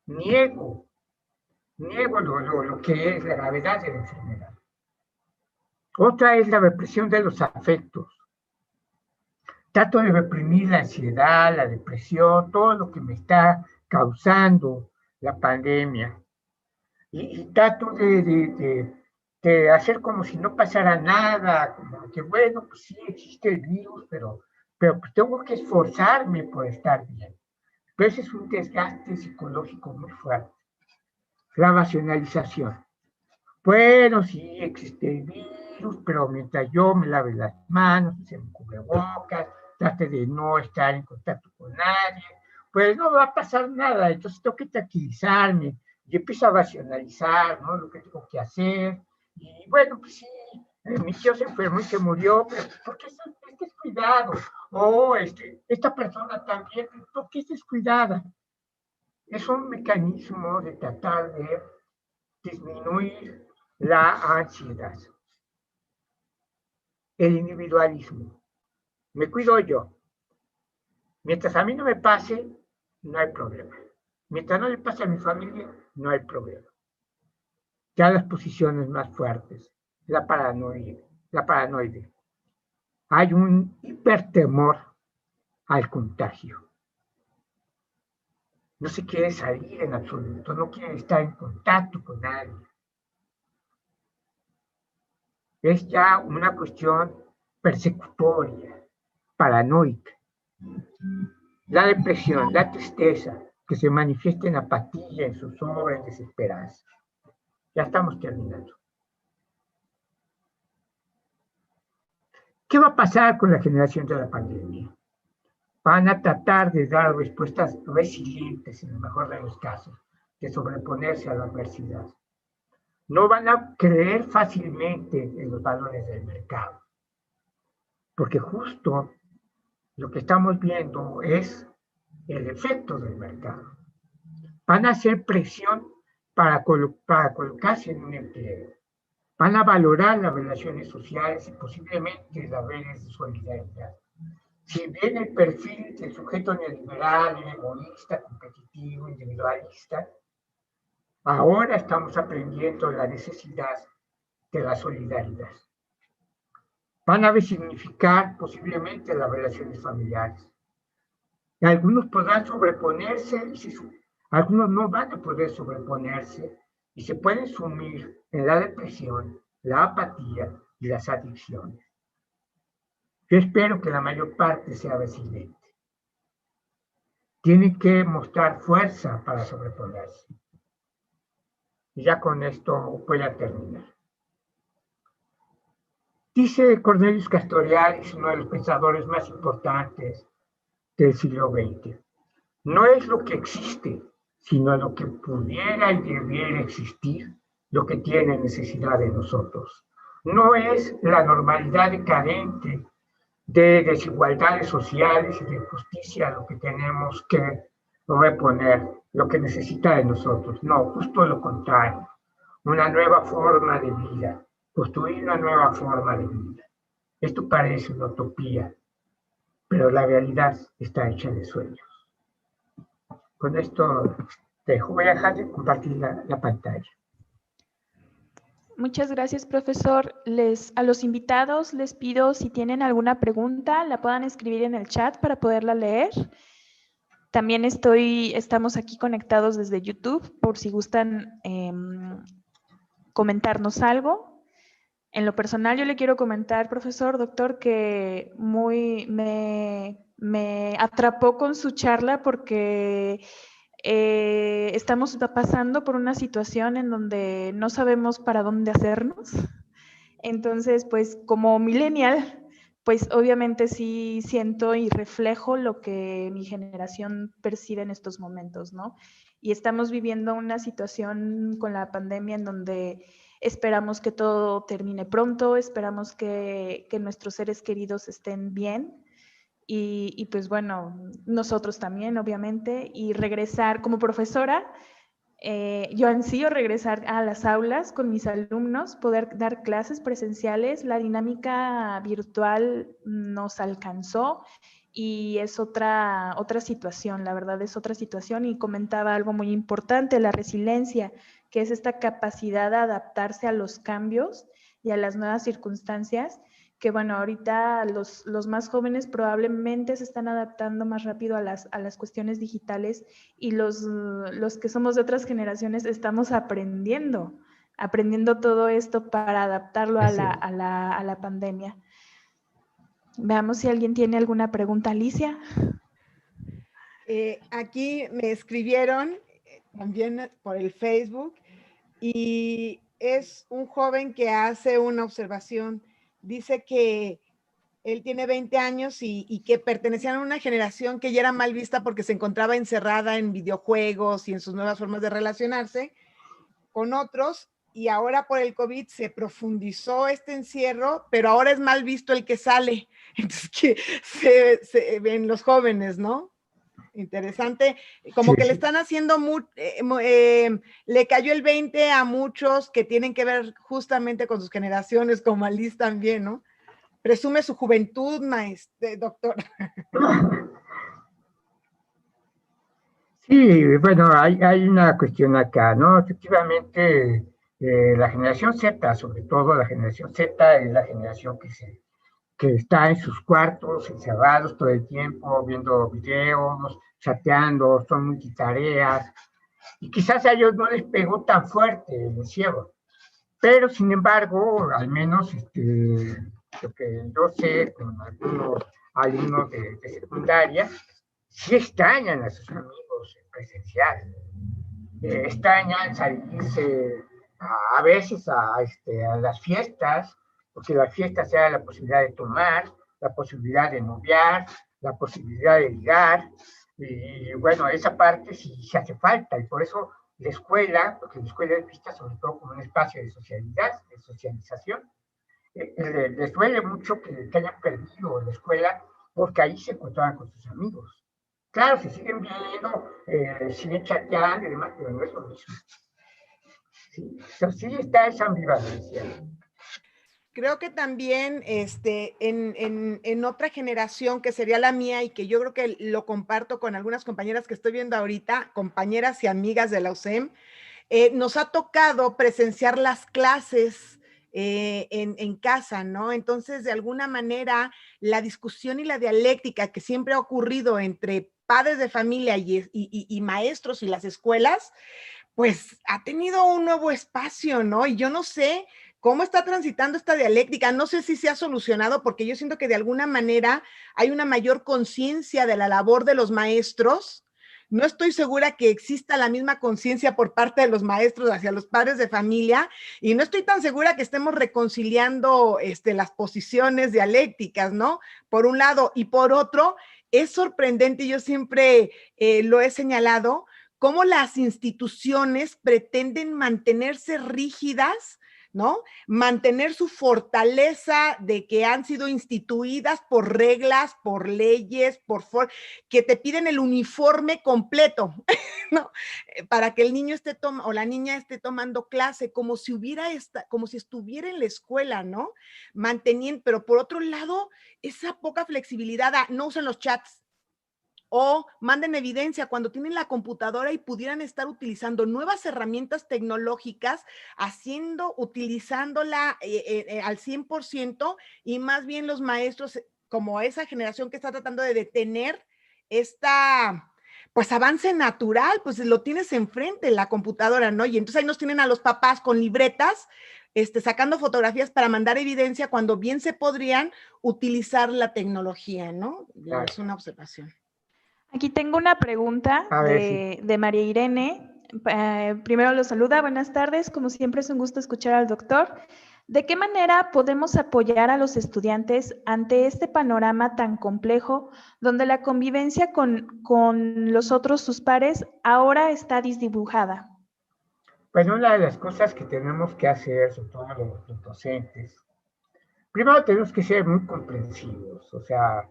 Niego lo que es la gravedad de la enfermedad. Otra es la represión de los afectos. Trato de reprimir la ansiedad, la depresión, todo lo que me está causando la pandemia. Y trato de hacer como si no pasara nada, como que bueno, pues sí existe el virus, pero pues tengo que esforzarme por estar bien. Pero ese es un desgaste psicológico muy fuerte. La racionalización. Bueno, sí existe el virus, pero mientras yo me lave las manos, se me cubrebocas, trate de no estar en contacto con nadie, pues no va a pasar nada. Entonces tengo que tranquilizarme y empiezo a racionalizar, ¿no?, lo que tengo que hacer. Y bueno, pues sí, mi tío se enfermó y se murió, pero ¿por qué estás descuidado? O esta persona también, ¿por qué es descuidada? Es un mecanismo de tratar de disminuir la ansiedad. El individualismo. Me cuido yo. Mientras a mí no me pase, no hay problema. Mientras no le pase a mi familia, no hay problema. Ya las posiciones más fuertes, la paranoide. Hay un hipertemor al contagio. No se quiere salir en absoluto, no quiere estar en contacto con nadie. Es ya una cuestión persecutoria, paranoica. La depresión, la tristeza, que se manifiesta en apatía, en zozobra, en desesperanza. Ya estamos terminando. ¿Qué va a pasar con la generación de la pandemia? Van a tratar de dar respuestas resilientes, en el mejor de los casos, de sobreponerse a la adversidad. No van a creer fácilmente en los valores del mercado, porque justo lo que estamos viendo es el efecto del mercado. Van a hacer presión para colocarse en un empleo. Van a valorar las relaciones sociales y posiblemente las redes de solidaridad. Si bien el perfil del sujeto neoliberal, egoísta, competitivo, individualista, ahora estamos aprendiendo la necesidad de la solidaridad. Van a resignificar posiblemente las relaciones familiares. Y algunos podrán sobreponerse, algunos no van a poder sobreponerse y se pueden sumir en la depresión, la apatía y las adicciones. Yo espero que la mayor parte sea resiliente. Tiene que mostrar fuerza para sobreponerse. Y ya con esto voy a terminar. Dice Cornelius Castoriadis, uno de los pensadores más importantes del siglo XX, no es lo que existe, sino lo que pudiera y debiera existir, lo que tiene necesidad de nosotros. No es la normalidad decadente de desigualdades sociales y de injusticia lo que tenemos que reponer, lo que necesita de nosotros. No, justo lo contrario. Una nueva forma de vida, construir una nueva forma de vida. Esto parece una utopía, pero la realidad está hecha de sueños. Con esto te dejo, voy a dejar de compartir la pantalla.
Muchas gracias, profesor. A los invitados les pido, si tienen alguna pregunta, la puedan escribir en el chat para poderla leer. También estamos aquí conectados desde YouTube, por si gustan comentarnos algo. En lo personal, yo le quiero comentar, profesor, doctor, que me atrapó con su charla porque estamos pasando por una situación en donde no sabemos para dónde hacernos. Entonces, pues como millennial, pues obviamente sí siento y reflejo lo que mi generación percibe en estos momentos, ¿no? Y estamos viviendo una situación con la pandemia en donde esperamos que todo termine pronto, esperamos que nuestros seres queridos estén bien, y pues bueno, nosotros también, obviamente, y regresar como profesora, yo ansío regresar a las aulas con mis alumnos, poder dar clases presenciales. La dinámica virtual nos alcanzó y es otra situación, la verdad es otra situación. Y comentaba algo muy importante, la resiliencia, que es esta capacidad de adaptarse a los cambios y a las nuevas circunstancias, que bueno, ahorita los más jóvenes probablemente se están adaptando más rápido a las cuestiones digitales, y los que somos de otras generaciones estamos aprendiendo todo esto para adaptarlo a la pandemia. Veamos si alguien tiene alguna pregunta. Alicia.
Aquí me escribieron también por el Facebook, y es un joven que hace una observación. Dice que él tiene 20 años y que pertenecían a una generación que ya era mal vista porque se encontraba encerrada en videojuegos y en sus nuevas formas de relacionarse con otros, y ahora por el COVID se profundizó este encierro, pero ahora es mal visto el que sale. Entonces, que se ven los jóvenes, ¿no? Interesante, como
Sí,
que le
sí.
están haciendo, le cayó el 20 a muchos que tienen que ver justamente con sus generaciones, como Alice también, ¿no? Presume su juventud, doctor.
Sí, bueno, hay una cuestión acá, ¿no? Efectivamente, la generación Z, sobre todo la generación Z, es la generación que está en sus cuartos, encerrados todo el tiempo, viendo videos, chateando, son multitareas, y quizás a ellos no les pegó tan fuerte el encierro. Pero, sin embargo, al menos lo que yo sé con algunos alumnos de secundaria, sí extrañan a sus amigos presenciales, extrañan salirse a veces a las fiestas, porque las fiestas era la posibilidad de tomar, la posibilidad de noviar, la posibilidad de ligar, y bueno, esa parte sí se hace falta, y por eso la escuela, porque la escuela es vista sobre todo como un espacio de socialidad, de socialización, les duele mucho que hayan perdido la escuela porque ahí se encontraban con sus amigos. Claro, se siguen viendo, siguen chateando y demás, pero no es lo mismo. Sí, pero sí está esa ambivalencia.
Creo que también en otra generación que sería la mía, y que yo creo que lo comparto con algunas compañeras que estoy viendo ahorita, compañeras y amigas de la UCEM, nos ha tocado presenciar las clases en casa, ¿no? Entonces, de alguna manera, la discusión y la dialéctica que siempre ha ocurrido entre padres de familia y maestros y las escuelas, pues ha tenido un nuevo espacio, ¿no? Y yo no sé cómo está transitando esta dialéctica, no sé si se ha solucionado, porque yo siento que de alguna manera hay una mayor conciencia de la labor de los maestros. No estoy segura que exista la misma conciencia por parte de los maestros hacia los padres de familia, y no estoy tan segura que estemos reconciliando las posiciones dialécticas, ¿no? Por un lado, y por otro, es sorprendente, y yo siempre lo he señalado, cómo las instituciones pretenden mantenerse rígidas, ¿no? Mantener su fortaleza de que han sido instituidas por reglas, por leyes, que te piden el uniforme completo, ¿no? Para que el niño o la niña esté tomando clase, como si estuviera en la escuela, ¿no? Manteniendo, pero por otro lado, esa poca flexibilidad, no usen los chats, o manden evidencia cuando tienen la computadora y pudieran estar utilizando nuevas herramientas tecnológicas, utilizándola al 100%, y más bien los maestros, como esa generación que está tratando de detener pues avance natural, pues lo tienes enfrente, la computadora, ¿no? Y entonces ahí nos tienen a los papás con libretas, sacando fotografías para mandar evidencia, cuando bien se podrían utilizar la tecnología, ¿no?
Claro.
Es una observación.
Aquí tengo una pregunta de María Irene. Primero lo saluda, buenas tardes. Como siempre es un gusto escuchar al doctor. ¿De qué manera podemos apoyar a los estudiantes ante este panorama tan complejo, donde la convivencia con los otros, sus pares, ahora está desdibujada?
Bueno, una de las cosas que tenemos que hacer, sobre todo los docentes, primero tenemos que ser muy comprensivos, o sea,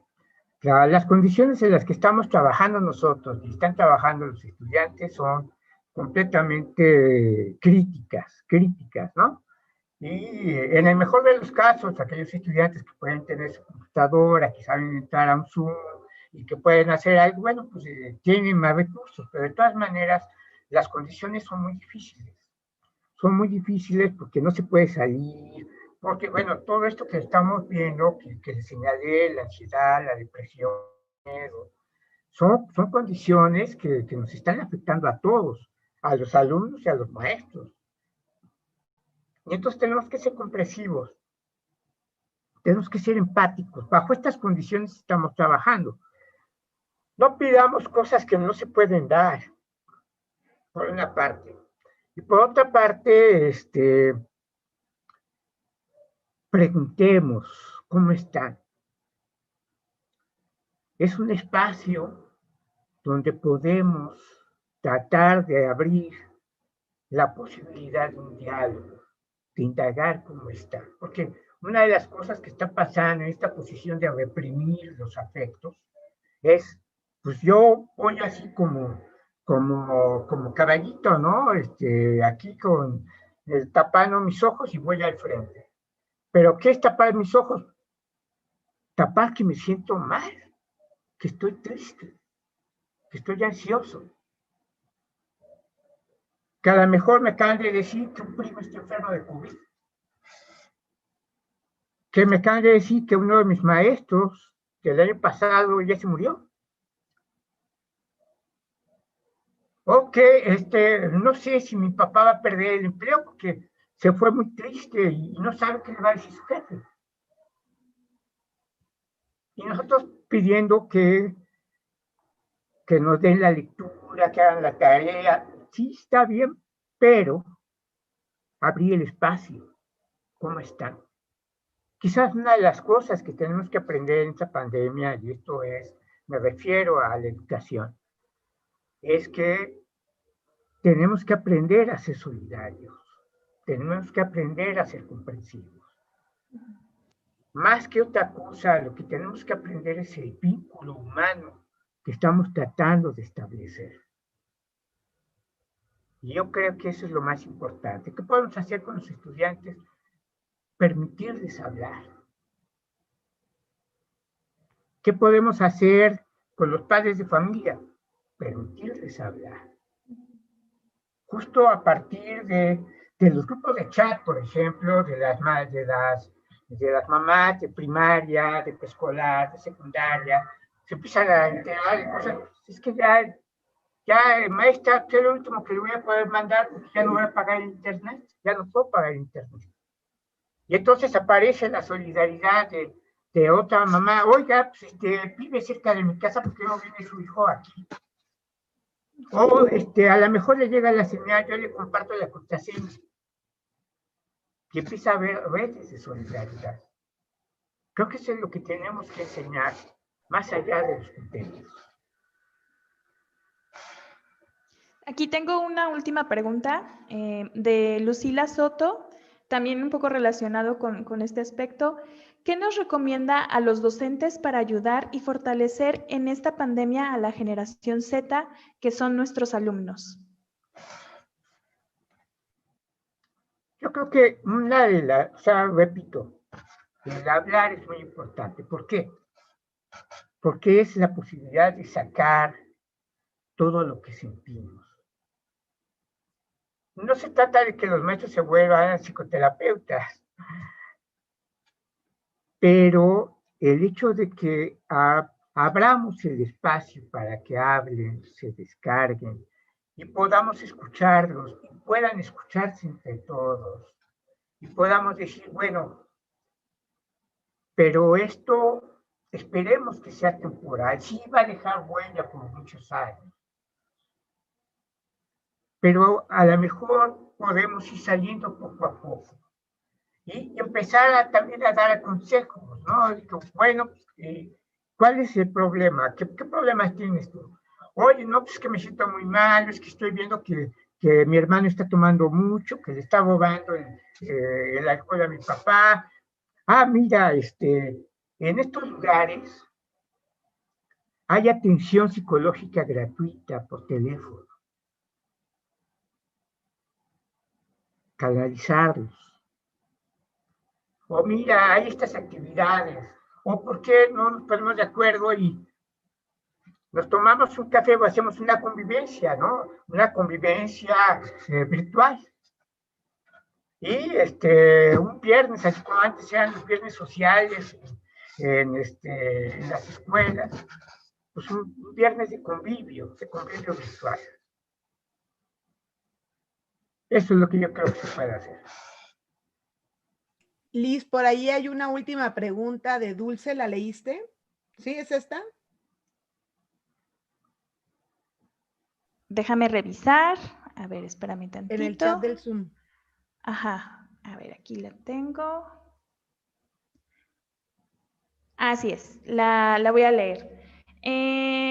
Las condiciones en las que estamos trabajando nosotros y están trabajando los estudiantes son completamente críticas, ¿no? Y en el mejor de los casos, aquellos estudiantes que pueden tener su computadora, que saben entrar a un Zoom y que pueden hacer algo, bueno, pues tienen más recursos, pero de todas maneras las condiciones son muy difíciles. Son muy difíciles porque no se puede salir, porque, bueno, todo esto que estamos viendo, que les señalé, la ansiedad, la depresión, son condiciones que nos están afectando a todos, a los alumnos y a los maestros. Y entonces tenemos que ser comprensivos, tenemos que ser empáticos. Bajo estas condiciones estamos trabajando. No pidamos cosas que no se pueden dar, por una parte. Y por otra parte, preguntemos cómo están. Es un espacio donde podemos tratar de abrir la posibilidad de un diálogo, de indagar cómo están. Porque una de las cosas que está pasando en esta posición de reprimir los afectos es, pues yo voy así como caballito, ¿no? Aquí tapando mis ojos y voy al frente. ¿Pero qué es tapar mis ojos? Tapar que me siento mal, que estoy triste, que estoy ansioso. Que a lo mejor me acaban de decir que un primo está enfermo de COVID. Que me acaban de decir que uno de mis maestros del año pasado ya se murió. O que no sé si mi papá va a perder el empleo porque se fue muy triste y no sabe qué le va a decir su jefe. Y nosotros pidiendo que nos den la lectura, que hagan la tarea. Sí, está bien, pero abrir el espacio. ¿Cómo están? Quizás una de las cosas que tenemos que aprender en esta pandemia, y esto me refiero a la educación, es que tenemos que aprender a ser solidarios, tenemos que aprender a ser comprensivos. Más que otra cosa, lo que tenemos que aprender es el vínculo humano que estamos tratando de establecer. Y yo creo que eso es lo más importante. ¿Qué podemos hacer con los estudiantes? Permitirles hablar. ¿Qué podemos hacer con los padres de familia? Permitirles hablar. Justo a partir de los grupos de chat, por ejemplo, de las mamás de primaria, de preescolar, de secundaria, se empiezan a enterar de cosas. Es que ya maestra, ¿qué es lo último que le voy a poder mandar? Porque ya no voy a pagar internet, ya no puedo pagar internet. Y entonces aparece la solidaridad de otra mamá. Oiga, pues vive cerca de mi casa porque no viene su hijo aquí. O a lo mejor le llega la señal, yo le comparto la contraseña. Y empieza a haber redes de solidaridad. Creo que eso es lo que tenemos que enseñar, más allá de los criterios.
Aquí tengo una última pregunta de Lucila Soto, también un poco relacionado con este aspecto. ¿Qué nos recomienda a los docentes para ayudar y fortalecer en esta pandemia a la generación Z, que son nuestros alumnos?
Yo creo que repito, el hablar es muy importante. ¿Por qué? Porque es la posibilidad de sacar todo lo que sentimos. No se trata de que los maestros se vuelvan psicoterapeutas, pero el hecho de que abramos el espacio para que hablen, se descarguen y podamos escucharlos y puedan escucharse entre todos y podamos decir, bueno, pero esto esperemos que sea temporal, sí va a dejar huella por muchos años, pero a lo mejor podemos ir saliendo poco a poco y empezar también a dar consejos, ¿no? Bueno, ¿cuál es el problema? ¿Qué problemas tienes tú? Oye, no, pues que me siento muy mal, es que estoy viendo que mi hermano está tomando mucho, que le está robando el alcohol a mi papá. Ah, mira, en estos lugares hay atención psicológica gratuita por teléfono. Canalizarlos. O mira, hay estas actividades. O por qué no nos ponemos de acuerdo y nos tomamos un café o hacemos una convivencia, ¿no? Una convivencia virtual. Y un viernes, así como antes eran los viernes sociales en las escuelas, pues un viernes de convivio virtual. Eso es lo que yo creo que se puede hacer.
Liz, por ahí hay una última pregunta de Dulce, ¿la leíste? ¿Sí, es esta?
Déjame revisar. A ver, espérame tantito.
En el chat del Zoom.
Ajá, a ver, aquí la tengo. Así es, la voy a leer.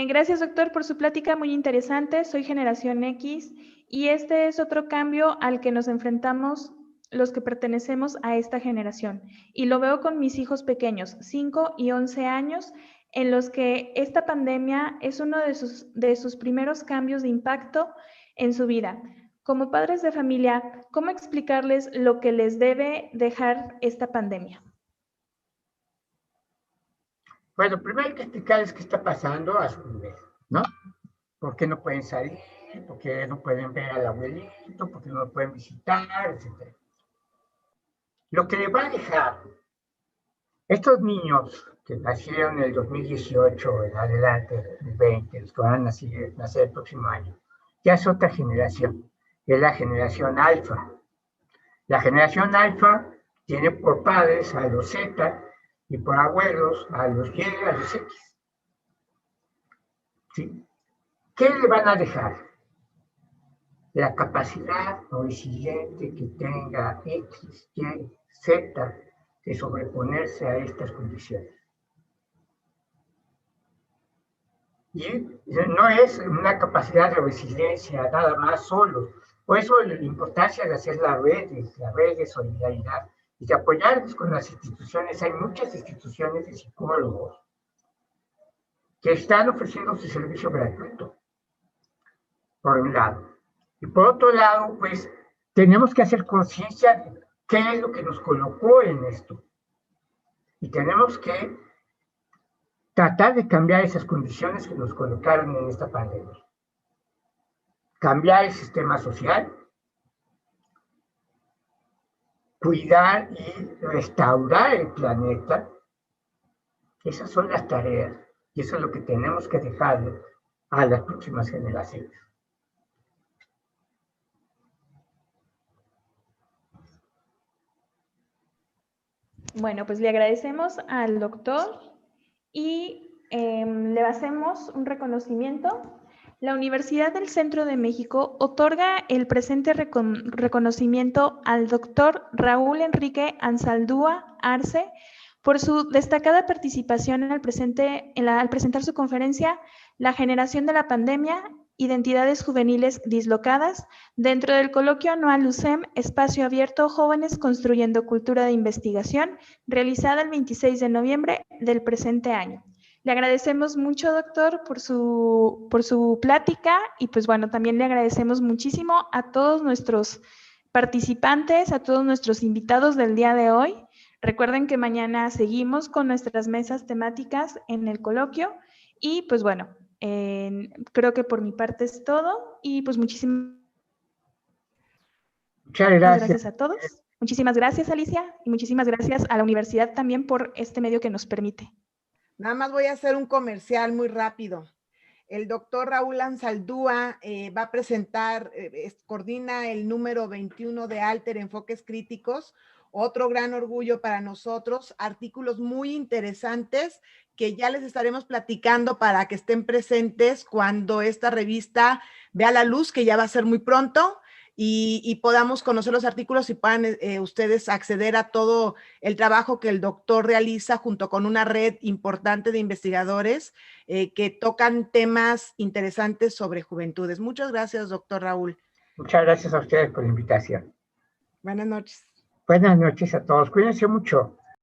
Gracias, doctor, por su plática muy interesante. Soy generación X y este es otro cambio al que nos enfrentamos los que pertenecemos a esta generación. Y lo veo con mis hijos pequeños, 5 y 11 años, en los que esta pandemia es uno de sus primeros cambios de impacto en su vida. Como padres de familia, ¿cómo explicarles lo que les debe dejar esta pandemia?
Bueno, primero hay que explicarles qué está pasando a su nivel, ¿no? ¿Por qué no pueden salir? ¿Por qué no pueden ver al abuelito? ¿Por qué no lo pueden visitar? Etcétera. Lo que les va a dejar estos niños que nacieron en el 2018 en adelante, 2020, los que van a nacer el próximo año, ya es otra generación, es la generación alfa. La generación alfa tiene por padres a los Z y por abuelos a los Y, a los X. ¿Sí? ¿Qué le van a dejar? La capacidad resiliente que tenga X, Y, Z de sobreponerse a estas condiciones. Y no es una capacidad de resiliencia nada más solo. Por eso la importancia de hacer la red de solidaridad y de apoyarnos con las instituciones. Hay muchas instituciones de psicólogos que están ofreciendo su servicio gratuito, por un lado. Y por otro lado, pues, tenemos que hacer conciencia de qué es lo que nos colocó en esto. Y tenemos que tratar de cambiar esas condiciones que nos colocaron en esta pandemia. Cambiar el sistema social, cuidar y restaurar el planeta. Esas son las tareas y eso es lo que tenemos que dejarle a las próximas generaciones.
Bueno, pues le agradecemos al doctor y le hacemos un reconocimiento. La Universidad del Centro de México otorga el presente reconocimiento al doctor Raúl Enrique Ansaldúa Arce por su destacada participación al presentar su conferencia La generación de la pandemia, identidades juveniles dislocadas, dentro del coloquio anual UCEM, Espacio Abierto, Jóvenes Construyendo Cultura de Investigación, realizada el 26 de noviembre del presente año. Le agradecemos mucho, doctor, por su plática y pues bueno, también le agradecemos muchísimo a todos nuestros participantes, a todos nuestros invitados del día de hoy. Recuerden que mañana seguimos con nuestras mesas temáticas en el coloquio y pues bueno, creo que por mi parte es todo y pues muchísimas gracias a todos. Muchísimas gracias, Alicia, y muchísimas gracias a la universidad también por este medio que nos permite.
Nada más voy a hacer un comercial muy rápido. El doctor Raúl Ansaldúa va a presentar, coordina el número 21 de Alter Enfoques Críticos, otro gran orgullo para nosotros, artículos muy interesantes que ya les estaremos platicando para que estén presentes cuando esta revista vea la luz, que ya va a ser muy pronto. Y podamos conocer los artículos y puedan ustedes acceder a todo el trabajo que el doctor realiza junto con una red importante de investigadores que tocan temas interesantes sobre juventudes. Muchas gracias, doctor Raúl.
Muchas gracias a ustedes por la invitación.
Buenas noches.
Buenas noches a todos. Cuídense mucho.